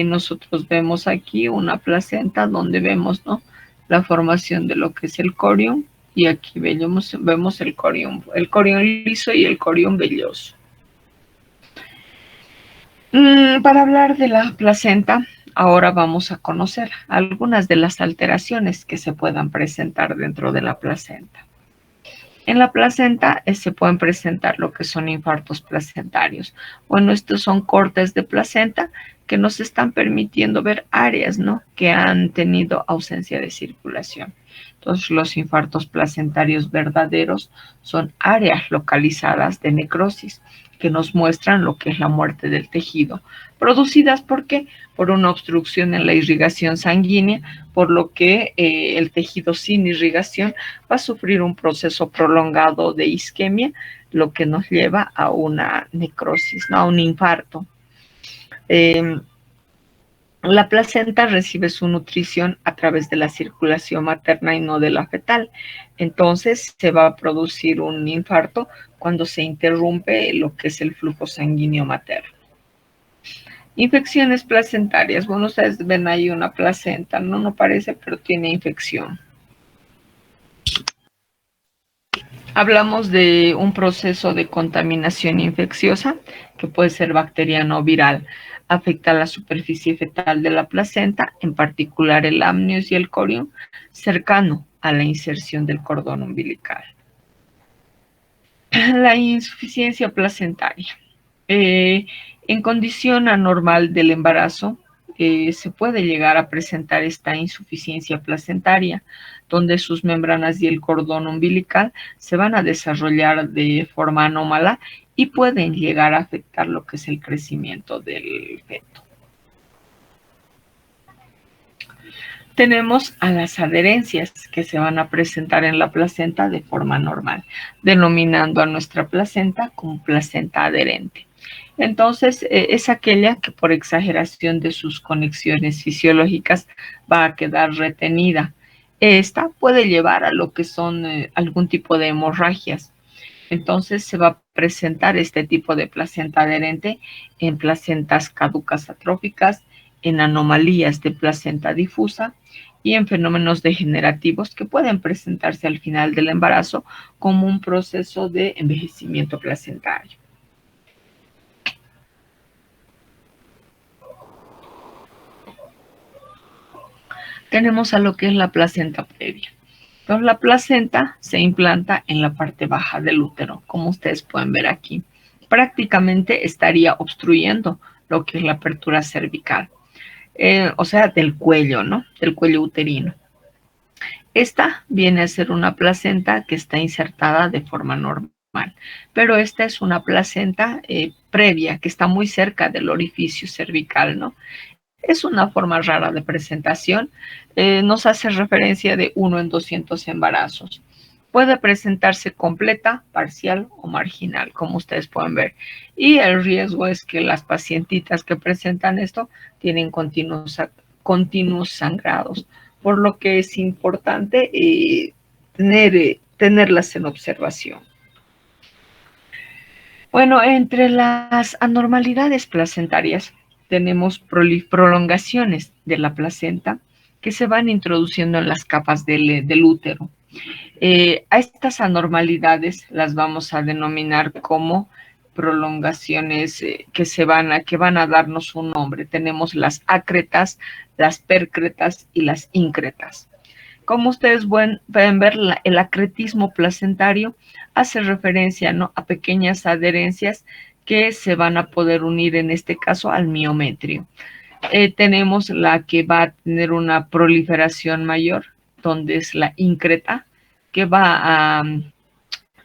Nosotros vemos aquí una placenta donde vemos, ¿no?, la formación de lo que es el corium, y aquí vemos el corium liso y el corium velloso. Para hablar de la placenta, ahora vamos a conocer algunas de las alteraciones que se puedan presentar dentro de la placenta. En la placenta se pueden presentar lo que son infartos placentarios. Bueno, estos son cortes de placenta que nos están permitiendo ver áreas, ¿no?, que han tenido ausencia de circulación. Entonces, los infartos placentarios verdaderos son áreas localizadas de necrosis que nos muestran lo que es la muerte del tejido, producidas ¿por qué? Por una obstrucción en la irrigación sanguínea, por lo que el tejido sin irrigación va a sufrir un proceso prolongado de isquemia, lo que nos lleva a una necrosis, ¿no?, a un infarto. La placenta recibe su nutrición a través de la circulación materna y no de la fetal. Entonces se va a producir un infarto cuando se interrumpe lo que es el flujo sanguíneo materno. Infecciones placentarias. Bueno, ustedes ven ahí una placenta, no parece, pero tiene infección. Hablamos de un proceso de contaminación infecciosa que puede ser bacteriano o viral. Afecta la superficie fetal de la placenta, en particular el amnios y el corium, cercano a la inserción del cordón umbilical. La insuficiencia placentaria. En condición anormal del embarazo, se puede llegar a presentar esta insuficiencia placentaria, donde sus membranas y el cordón umbilical se van a desarrollar de forma anómala y pueden llegar a afectar lo que es el crecimiento del feto. Tenemos a las adherencias que se van a presentar en la placenta de forma normal, denominando a nuestra placenta como placenta adherente. Entonces, es aquella que por exageración de sus conexiones fisiológicas va a quedar retenida. Esta puede llevar a lo que son algún tipo de hemorragias. Entonces, se va a presentar este tipo de placenta adherente en placentas caducas atróficas, en anomalías de placenta difusa y en fenómenos degenerativos que pueden presentarse al final del embarazo como un proceso de envejecimiento placentario. Tenemos a lo que es la placenta previa. Entonces la placenta se implanta en la parte baja del útero, como ustedes pueden ver aquí. Prácticamente estaría obstruyendo lo que es la apertura cervical, o sea, del cuello, ¿no? Del cuello uterino. Esta viene a ser una placenta que está insertada de forma normal, pero esta es una placenta previa que está muy cerca del orificio cervical, ¿no? Es una forma rara de presentación. Nos hace referencia de 1 en 200 embarazos. Puede presentarse completa, parcial o marginal, como ustedes pueden ver. Y el riesgo es que las pacientitas que presentan esto tienen continuos sangrados, por lo que es importante tenerlas en observación. Bueno, entre las anormalidades placentarias tenemos prolongaciones de la placenta que se van introduciendo en las capas del útero. A estas anormalidades las vamos a denominar como prolongaciones que van a darnos un nombre. Tenemos las acretas, las percretas y las incretas. Como ustedes pueden ver, el acretismo placentario hace referencia, ¿no?, a pequeñas adherencias que se van a poder unir, en este caso, al miometrio. Tenemos la que va a tener una proliferación mayor, donde es la increta, que va a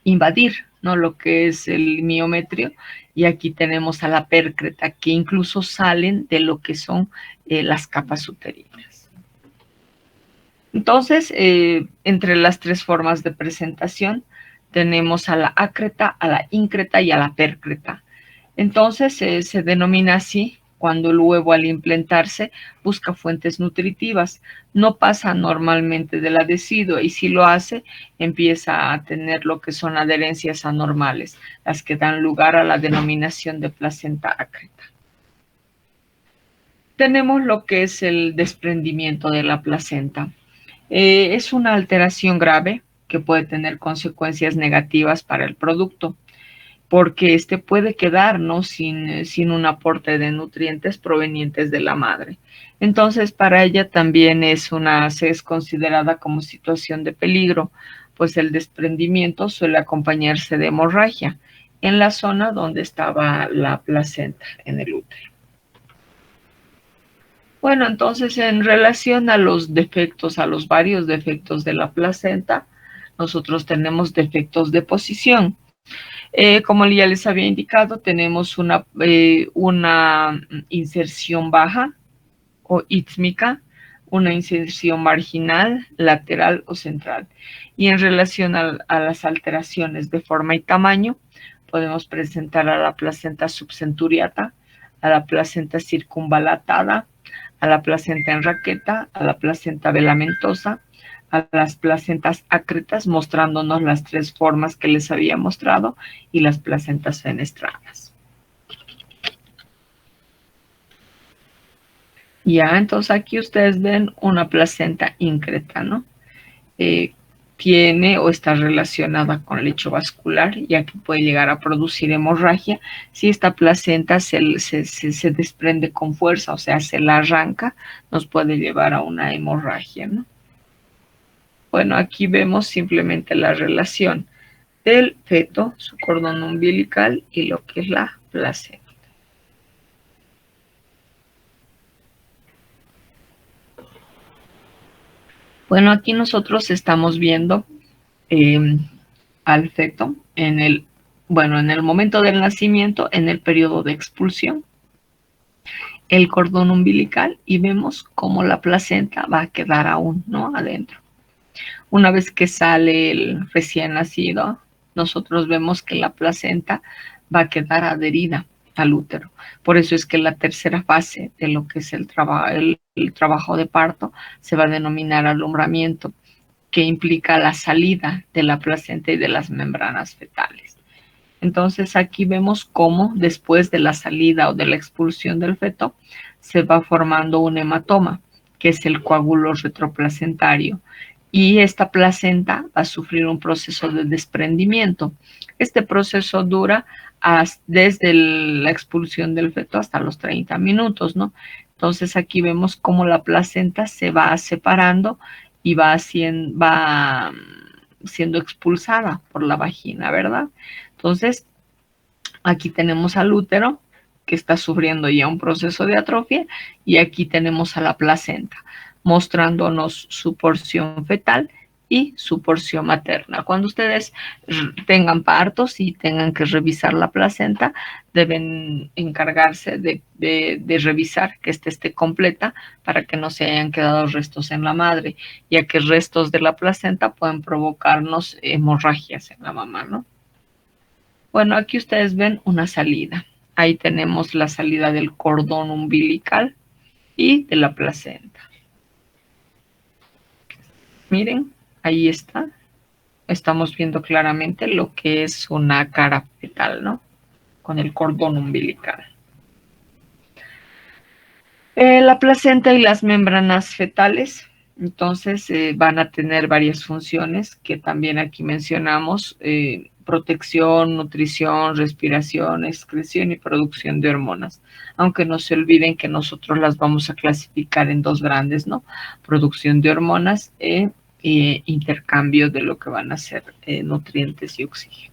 invadir, ¿no?, lo que es el miometrio, y aquí tenemos a la percreta, que incluso salen de lo que son las capas uterinas. Entonces, entre las tres formas de presentación, tenemos a la acreta, a la increta y a la percreta. Entonces, se denomina así cuando el huevo, al implantarse, busca fuentes nutritivas. No pasa normalmente del adhesivo, y si lo hace, empieza a tener lo que son adherencias anormales, las que dan lugar a la denominación de placenta acreta. Tenemos lo que es el desprendimiento de la placenta. Es una alteración grave que puede tener consecuencias negativas para el producto, porque este puede quedar, ¿no?, sin un aporte de nutrientes provenientes de la madre. Entonces, para ella también se es considerada como situación de peligro, pues el desprendimiento suele acompañarse de hemorragia en la zona donde estaba la placenta, en el útero. Bueno, entonces, en relación a los defectos, a los varios defectos de la placenta, nosotros tenemos defectos de posición. Como ya les había indicado, tenemos una inserción baja o ítmica, una inserción marginal, lateral o central. Y en relación a las alteraciones de forma y tamaño, podemos presentar a la placenta subcenturiata, a la placenta circunvalatada, a la placenta en raqueta, a la placenta velamentosa, a las placentas acretas, mostrándonos las tres formas que les había mostrado, y las placentas fenestradas. Ya, entonces aquí ustedes ven una placenta increta, ¿no? Tiene o está relacionada con el lecho vascular, ya que puede llegar a producir hemorragia. Si esta placenta se desprende con fuerza, o sea, se la arranca, nos puede llevar a una hemorragia, ¿no? Bueno, aquí vemos simplemente la relación del feto, su cordón umbilical y lo que es la placenta. Bueno, aquí nosotros estamos viendo al feto en el momento del nacimiento, en el periodo de expulsión, el cordón umbilical, y vemos cómo la placenta va a quedar aún, ¿no?, adentro. Una vez que sale el recién nacido, nosotros vemos que la placenta va a quedar adherida al útero. Por eso es que la tercera fase de lo que es el trabajo de parto se va a denominar alumbramiento, que implica la salida de la placenta y de las membranas fetales. Entonces aquí vemos cómo después de la salida o de la expulsión del feto se va formando un hematoma, que es el coágulo retroplacentario, y esta placenta va a sufrir un proceso de desprendimiento. Este proceso dura desde la expulsión del feto hasta los 30 minutos, ¿no? Entonces aquí vemos cómo la placenta se va separando y va siendo expulsada por la vagina, ¿verdad? Entonces, aquí tenemos al útero, que está sufriendo ya un proceso de atrofia, y aquí tenemos a la placenta, mostrándonos su porción fetal y su porción materna. Cuando ustedes tengan partos y tengan que revisar la placenta, deben encargarse de revisar que esté completa para que no se hayan quedado restos en la madre, ya que restos de la placenta pueden provocarnos hemorragias en la mamá, ¿no? Bueno, aquí ustedes ven una salida. Ahí tenemos la salida del cordón umbilical y de la placenta. Miren, ahí está. Estamos viendo claramente lo que es una cara fetal, ¿no? Con el cordón umbilical. La placenta y las membranas fetales, entonces, van a tener varias funciones que también aquí mencionamos: protección, nutrición, respiración, excreción y producción de hormonas. Aunque no se olviden que nosotros las vamos a clasificar en dos grandes, ¿no? Producción de hormonas e intercambio de lo que van a ser nutrientes y oxígeno.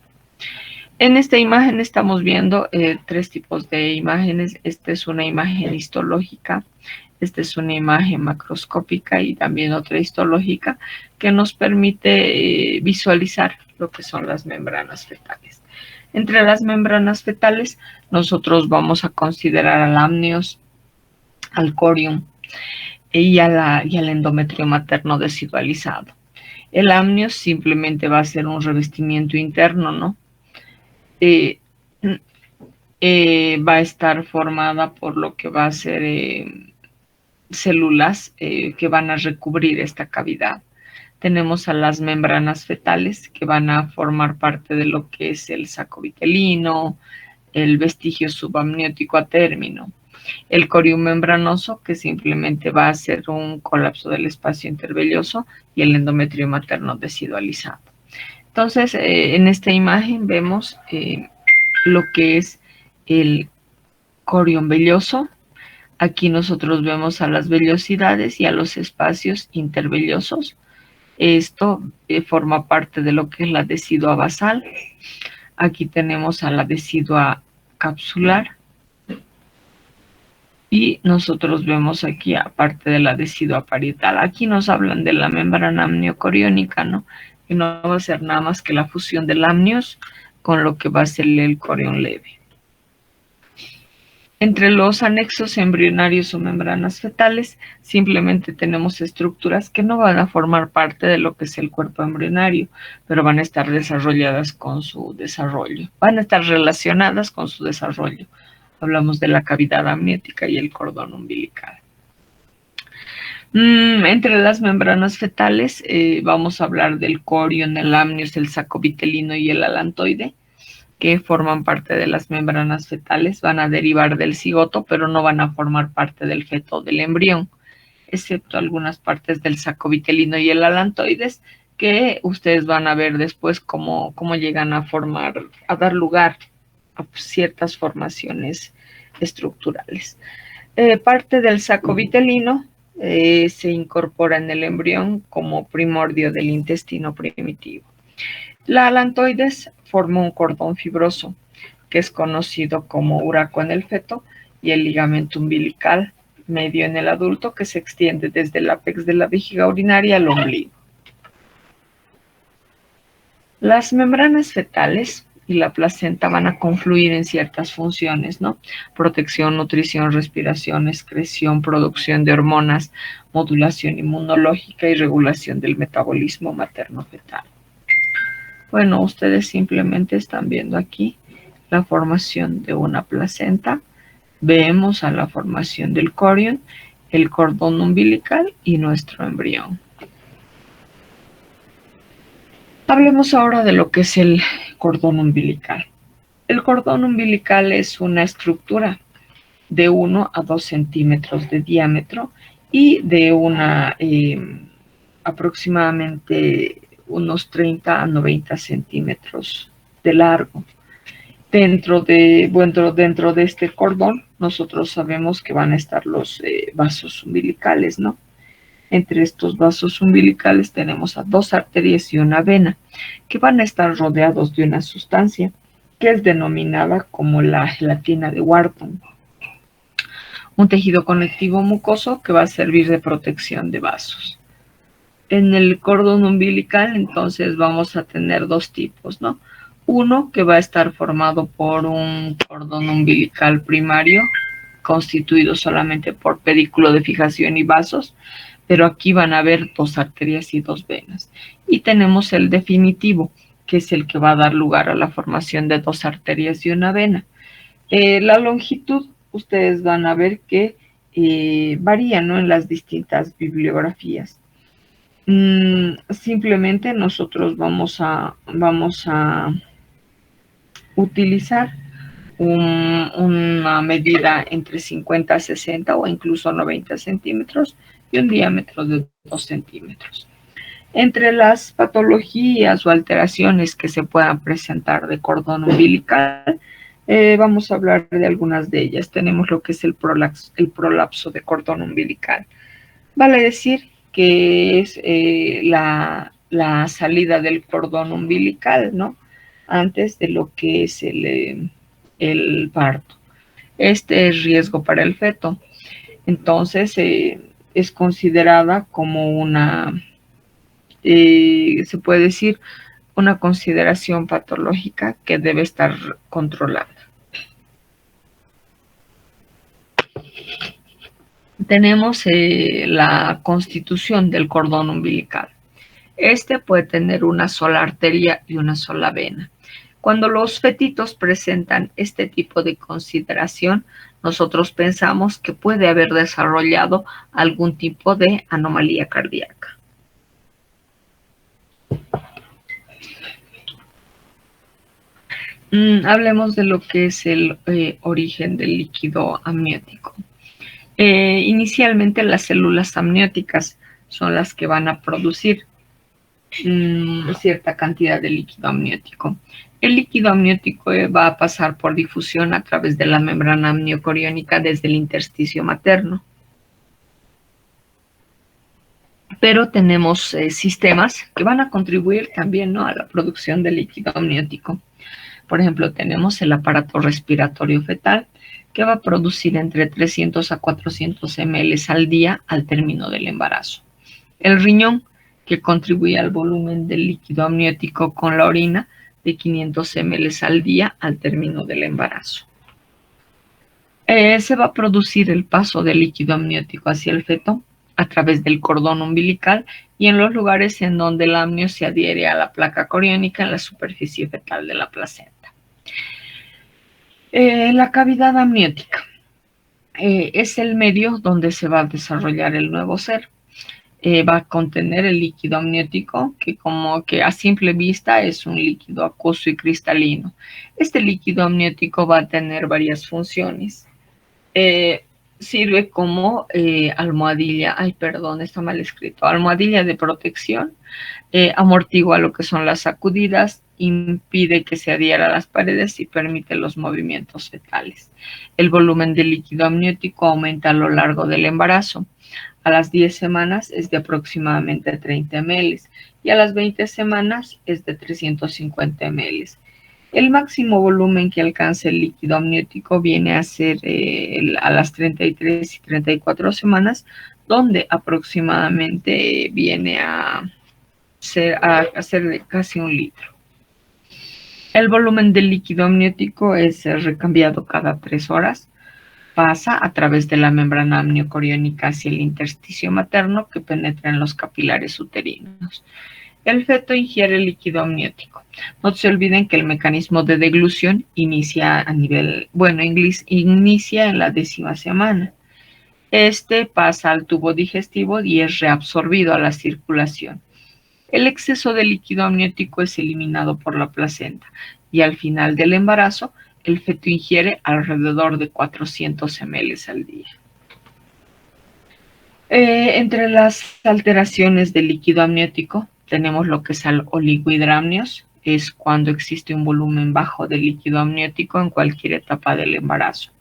En esta imagen estamos viendo tres tipos de imágenes. Esta es una imagen histológica, esta es una imagen macroscópica y también otra histológica que nos permite visualizar lo que son las membranas fetales. Entre las membranas fetales nosotros vamos a considerar al amnios, al corium y al endometrio materno decidualizado. El amnios simplemente va a ser un revestimiento interno, ¿no? Va a estar formada por lo que va a ser células que van a recubrir esta cavidad. Tenemos a las membranas fetales que van a formar parte de lo que es el saco vitelino, el vestigio subamniótico a término, el corium membranoso, que simplemente va a ser un colapso del espacio intervelloso, y el endometrio materno decidualizado. Entonces, en esta imagen vemos lo que es el corium velloso. Aquí nosotros vemos a las vellosidades y a los espacios intervellosos. Esto forma parte de lo que es la decidua basal. Aquí tenemos a la decidua capsular. Y nosotros vemos aquí, aparte de la decidua parietal, aquí nos hablan de la membrana amniocoriónica, ¿no? Que no va a ser nada más que la fusión del amnios con lo que va a ser el corión leve. Entre los anexos embrionarios o membranas fetales, simplemente tenemos estructuras que no van a formar parte de lo que es el cuerpo embrionario, pero van a estar desarrolladas con su desarrollo, van a estar relacionadas con su desarrollo. Hablamos de la cavidad amniótica y el cordón umbilical. Entre las membranas fetales vamos a hablar del corión, el amnios, el saco vitelino y el alantoide, que forman parte de las membranas fetales. Van a derivar del cigoto, pero no van a formar parte del feto o del embrión, excepto algunas partes del saco vitelino y el alantoides, que ustedes van a ver después cómo llegan a formar, a dar lugar a ciertas formaciones estructurales. Parte del saco vitelino se incorpora en el embrión como primordio del intestino primitivo. La alantoides forma un cordón fibroso que es conocido como uraco en el feto, y el ligamento umbilical medio en el adulto, que se extiende desde el ápex de la vejiga urinaria al ombligo. Las membranas fetales y la placenta van a confluir en ciertas funciones, ¿no? Protección, nutrición, respiración, excreción, producción de hormonas, modulación inmunológica y regulación del metabolismo materno-fetal. Bueno, ustedes simplemente están viendo aquí la formación de una placenta. Vemos a la formación del corión, el cordón umbilical y nuestro embrión. Hablemos ahora de lo que es el cordón umbilical. El cordón umbilical es una estructura de 1 a 2 centímetros de diámetro y de aproximadamente unos 30 a 90 centímetros de largo. Dentro de este cordón nosotros sabemos que van a estar los vasos umbilicales, ¿no? Entre estos vasos umbilicales tenemos a 2 arterias y una vena, que van a estar rodeados de una sustancia que es denominada como la gelatina de Wharton, un tejido conectivo mucoso que va a servir de protección de vasos. En el cordón umbilical, entonces, vamos a tener dos tipos, ¿no? Uno que va a estar formado por un cordón umbilical primario, constituido solamente por pedículo de fijación y vasos, pero aquí van a haber 2 arterias y 2 venas. Y tenemos el definitivo, que es el que va a dar lugar a la formación de 2 arterias y una vena. La longitud, ustedes van a ver que varía, ¿no?, en las distintas bibliografías. Simplemente nosotros vamos a utilizar una medida entre 50, 60 o incluso 90 centímetros y un diámetro de 2 centímetros. Entre las patologías o alteraciones que se puedan presentar de cordón umbilical, vamos a hablar de algunas de ellas. Tenemos lo que es el prolapso de cordón umbilical. Vale decir que es la salida del cordón umbilical, ¿no?, antes de lo que es el parto. Este es riesgo para el feto. Entonces, es considerada como una, se puede decir, una consideración patológica que debe estar controlada. Tenemos la constitución del cordón umbilical. Este puede tener una sola arteria y una sola vena. Cuando los fetitos presentan este tipo de consideración, nosotros pensamos que puede haber desarrollado algún tipo de anomalía cardíaca. Hablemos de lo que es el origen del líquido amniótico. Inicialmente las células amnióticas son las que van a producir cierta cantidad de líquido amniótico. El líquido amniótico va a pasar por difusión a través de la membrana amniocoriónica desde el intersticio materno. Pero tenemos sistemas que van a contribuir también, ¿no?, a la producción de líquido amniótico. Por ejemplo, tenemos el aparato respiratorio fetal, que va a producir entre 300 a 400 ml al día al término del embarazo. El riñón, que contribuye al volumen del líquido amniótico con la orina de 500 ml al día al término del embarazo. Se va a producir el paso del líquido amniótico hacia el feto a través del cordón umbilical y en los lugares en donde el amnio se adhiere a la placa coriónica en la superficie fetal de la placenta. La cavidad amniótica es el medio donde se va a desarrollar el nuevo ser. Va a contener el líquido amniótico, que como que a simple vista es un líquido acuoso y cristalino. Este líquido amniótico va a tener varias funciones. Sirve como almohadilla, está mal escrito, almohadilla de protección, amortigua lo que son las sacudidas, impide que se adhiera a las paredes y permite los movimientos fetales. El volumen de líquido amniótico aumenta a lo largo del embarazo. A las 10 semanas es de aproximadamente 30 ml y a las 20 semanas es de 350 ml. El máximo volumen que alcanza el líquido amniótico viene a ser a las 33 y 34 semanas, donde aproximadamente viene a ser de casi 1 litro. El volumen del líquido amniótico es recambiado cada 3 horas. Pasa a través de la membrana amniocoriónica hacia el intersticio materno que penetra en los capilares uterinos. El feto ingiere líquido amniótico. No se olviden que el mecanismo de deglución inicia inicia en la 10ª semana. Este pasa al tubo digestivo y es reabsorbido a la circulación. El exceso de líquido amniótico es eliminado por la placenta y al final del embarazo el feto ingiere alrededor de 400 ml al día. Entre las alteraciones del líquido amniótico tenemos lo que es el oligohidramnios, es cuando existe un volumen bajo de líquido amniótico en cualquier etapa del embarazo.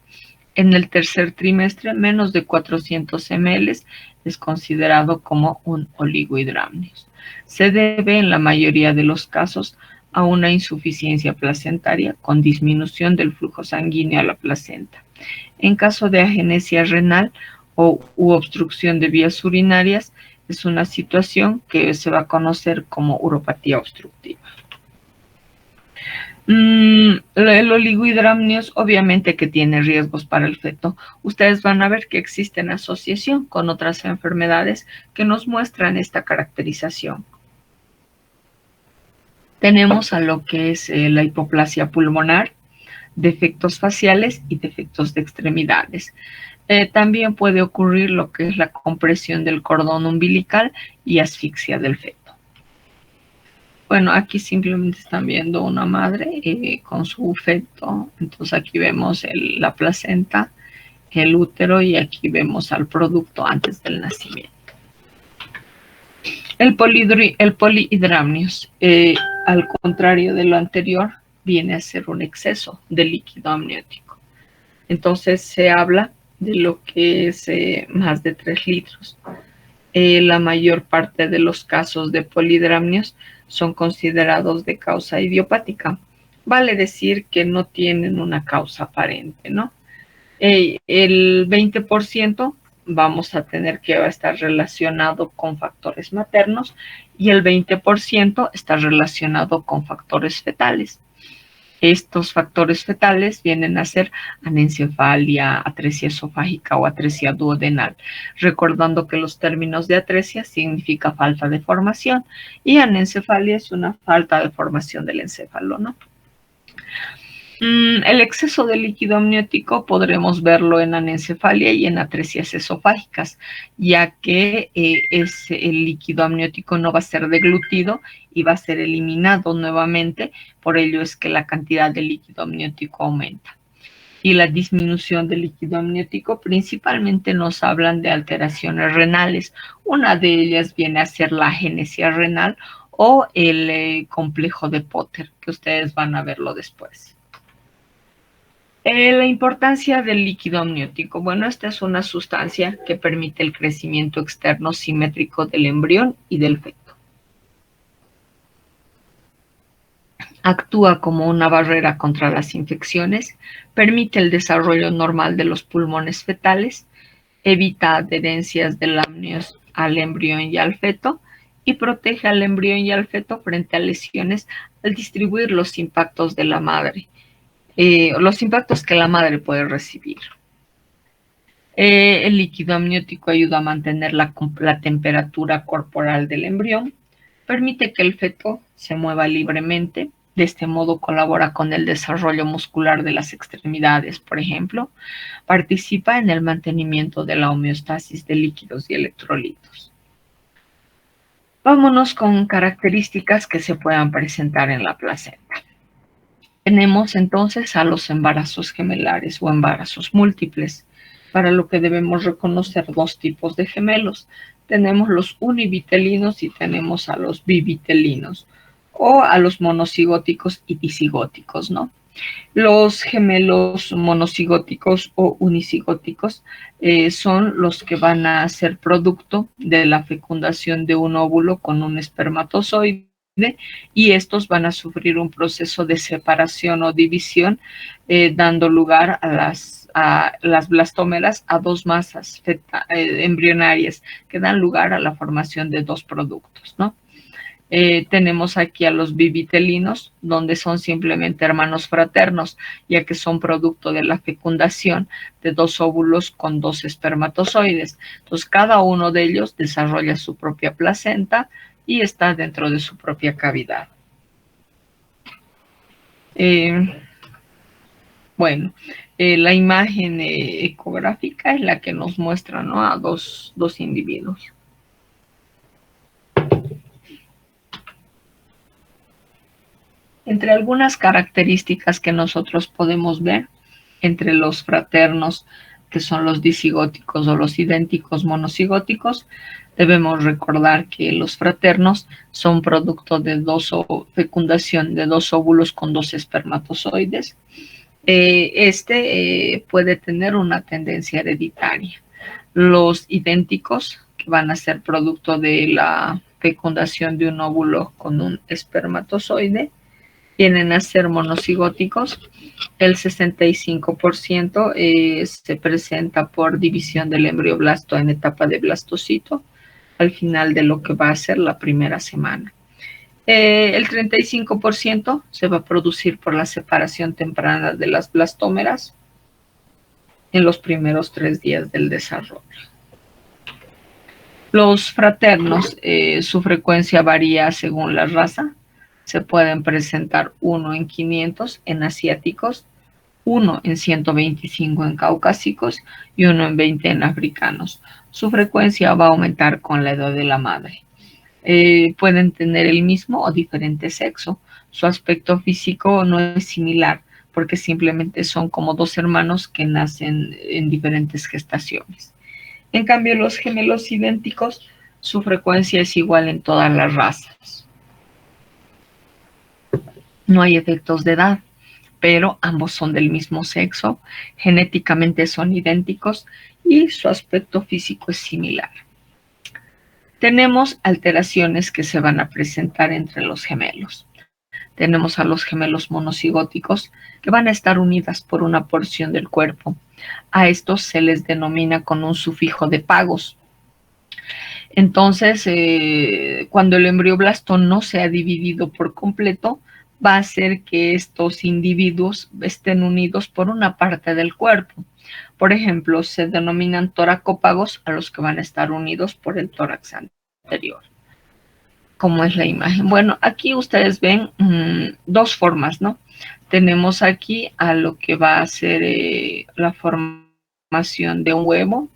En el tercer trimestre, menos de 400 ml es considerado como un oligohidramnios. Se debe en la mayoría de los casos a una insuficiencia placentaria con disminución del flujo sanguíneo a la placenta. En caso de agenesia renal u obstrucción de vías urinarias, es una situación que se va a conocer como uropatía obstructiva. El oligohidramnios obviamente que tiene riesgos para el feto. Ustedes van a ver que existen asociación con otras enfermedades que nos muestran esta caracterización. Tenemos a lo que es la hipoplasia pulmonar, defectos faciales y defectos de extremidades. También puede ocurrir lo que es la compresión del cordón umbilical y asfixia del feto. Bueno, aquí simplemente están viendo una madre con su feto. Entonces aquí vemos la placenta, el útero y aquí vemos al producto antes del nacimiento. El polihidramnios, al contrario de lo anterior, viene a ser un exceso de líquido amniótico. Entonces se habla de lo que es más de 3 litros. La mayor parte de los casos de polihidramnios son considerados de causa idiopática. Vale decir que no tienen una causa aparente, ¿no? El 20% vamos a tener que va a estar relacionado con factores maternos y el 20% está relacionado con factores fetales. Estos factores fetales vienen a ser anencefalia, atresia esofágica o atresia duodenal, recordando que los términos de atresia significa falta de formación y anencefalia es una falta de formación del encéfalo, ¿no? El exceso de líquido amniótico podremos verlo en anencefalia y en atresias esofágicas, ya que el líquido amniótico no va a ser deglutido y va a ser eliminado nuevamente, por ello es que la cantidad de líquido amniótico aumenta. Y la disminución del líquido amniótico principalmente nos hablan de alteraciones renales. Una de ellas viene a ser la agenesia renal o el complejo de Potter, que ustedes van a verlo después. La importancia del líquido amniótico. Bueno, esta es una sustancia que permite el crecimiento externo simétrico del embrión y del feto. Actúa como una barrera contra las infecciones, permite el desarrollo normal de los pulmones fetales, evita adherencias del amnios al embrión y al feto y protege al embrión y al feto frente a lesiones al distribuir los impactos de la madre. Los impactos que la madre puede recibir. El líquido amniótico ayuda a mantener la temperatura corporal del embrión, permite que el feto se mueva libremente, de este modo colabora con el desarrollo muscular de las extremidades, por ejemplo, participa en el mantenimiento de la homeostasis de líquidos y electrolitos. Vámonos con características que se puedan presentar en la placenta. Tenemos entonces a los embarazos gemelares o embarazos múltiples, para lo que debemos reconocer dos tipos de gemelos. Tenemos los univitelinos y tenemos a los bivitelinos, o a los monocigóticos y disigóticos, ¿no? Los gemelos monocigóticos o unicigóticos son los que van a ser producto de la fecundación de un óvulo con un espermatozoide, y estos van a sufrir un proceso de separación o división, dando lugar a las blastómeras, a dos masas embrionarias que dan lugar a la formación de dos productos, ¿no? Tenemos aquí a los bivitelinos, donde son simplemente hermanos fraternos, ya que son producto de la fecundación de dos óvulos con dos espermatozoides. Entonces, cada uno de ellos desarrolla su propia placenta y está dentro de su propia cavidad. La imagen ecográfica es la que nos muestra, ¿no?, a dos individuos. Entre algunas características que nosotros podemos ver entre los fraternos, que son los disigóticos o los idénticos monocigóticos, debemos recordar que los fraternos son producto de fecundación de dos óvulos con dos espermatozoides. Puede tener una tendencia hereditaria. Los idénticos, que van a ser producto de la fecundación de un óvulo con un espermatozoide, vienen a ser monocigóticos. El 65% se presenta por división del embrioblasto en etapa de blastocito, al final de lo que va a ser la primera semana. El 35% se va a producir por la separación temprana de las blastómeras en los primeros 3 días del desarrollo. Los fraternos, su frecuencia varía según la raza. Se pueden presentar 1 en 500 en asiáticos, 1 en 125 en caucásicos y 1 en 20 en africanos. Su frecuencia va a aumentar con la edad de la madre. Pueden tener el mismo o diferente sexo. Su aspecto físico no es similar porque simplemente son como dos hermanos que nacen en diferentes gestaciones. En cambio, los gemelos idénticos, su frecuencia es igual en todas las razas. No hay efectos de edad, pero ambos son del mismo sexo, genéticamente son idénticos y su aspecto físico es similar. Tenemos alteraciones que se van a presentar entre los gemelos. Tenemos a los gemelos monocigóticos que van a estar unidas por una porción del cuerpo. A estos se les denomina con un sufijo de pagos. Entonces, cuando el embrioblasto no se ha dividido por completo, va a hacer que estos individuos estén unidos por una parte del cuerpo. Por ejemplo, se denominan toracópagos a los que van a estar unidos por el tórax anterior. ¿Cómo es la imagen? Bueno, aquí ustedes ven dos formas, ¿no? Tenemos aquí a lo que va a ser la formación de un huevo.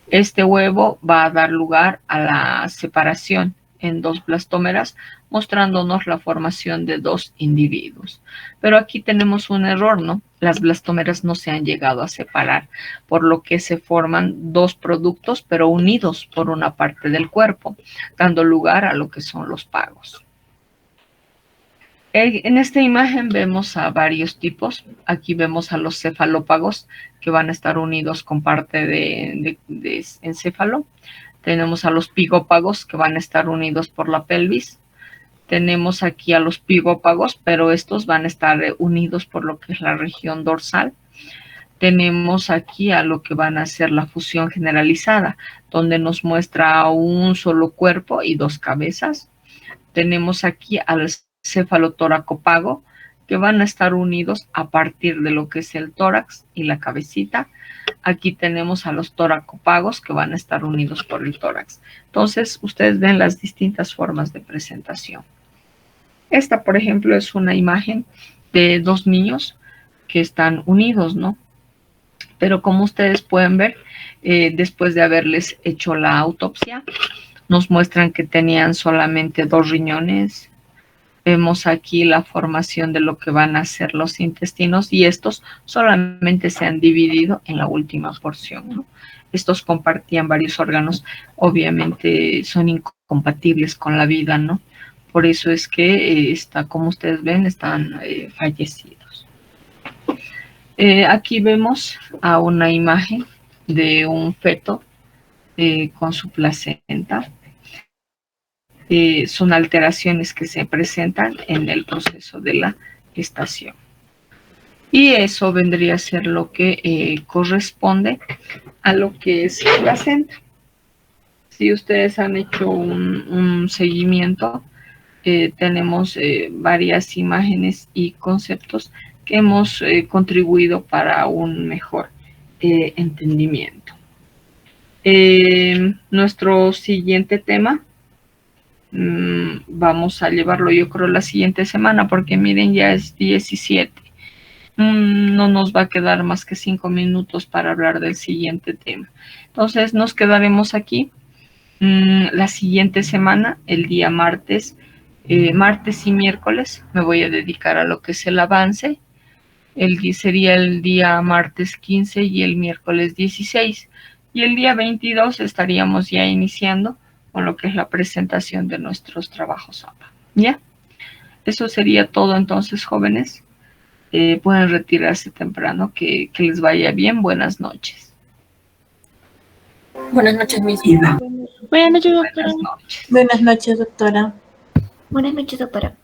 Este huevo va a dar lugar a la separación en dos blastómeras, mostrándonos la formación de dos individuos. Pero aquí tenemos un error, ¿no? Las blastómeras no se han llegado a separar, por lo que se forman dos productos, pero unidos por una parte del cuerpo, dando lugar a lo que son los pagos. En esta imagen vemos a varios tipos. Aquí vemos a los cefalópagos que van a estar unidos con parte de encéfalo. Tenemos a los pigópagos que van a estar unidos por la pelvis. Tenemos aquí a los pigópagos, pero estos van a estar unidos por lo que es la región dorsal. Tenemos aquí a lo que van a ser la fusión generalizada, donde nos muestra un solo cuerpo y dos cabezas. Tenemos aquí al cefalotoracopago, que van a estar unidos a partir de lo que es el tórax y la cabecita. Aquí tenemos a los toracopagos que van a estar unidos por el tórax. Entonces, ustedes ven las distintas formas de presentación. Esta, por ejemplo, es una imagen de dos niños que están unidos, ¿no? Pero como ustedes pueden ver, después de haberles hecho la autopsia, nos muestran que tenían solamente dos riñones. Vemos aquí la formación de lo que van a ser los intestinos y estos solamente se han dividido en la última porción, ¿no? Estos compartían varios órganos, obviamente son incompatibles con la vida, ¿no? Por eso es que, como ustedes ven, están fallecidos. Aquí vemos a una imagen de un feto con su placenta. Son alteraciones que se presentan en el proceso de la gestación. Y eso vendría a ser lo que corresponde a lo que es placenta. Si ustedes han hecho un seguimiento, tenemos varias imágenes y conceptos que hemos contribuido para un mejor entendimiento. Nuestro siguiente tema vamos a llevarlo yo creo la siguiente semana porque miren ya es 17. No nos va a quedar más que 5 minutos para hablar del siguiente tema. Entonces nos quedaremos aquí la siguiente semana, el día martes. Martes y miércoles me voy a dedicar a lo que es el avance. Sería el día martes 15 y el miércoles 16. Y el día 22 estaríamos ya iniciando con lo que es la presentación de nuestros trabajos APA. ¿Ya? Eso sería todo entonces, jóvenes. pueden retirarse temprano. Que les vaya bien. Buenas noches. Buenas noches, Miss. Buenas noches, doctora. Buenas noches. Buenas noches, doctora. Buenas noches, doctora.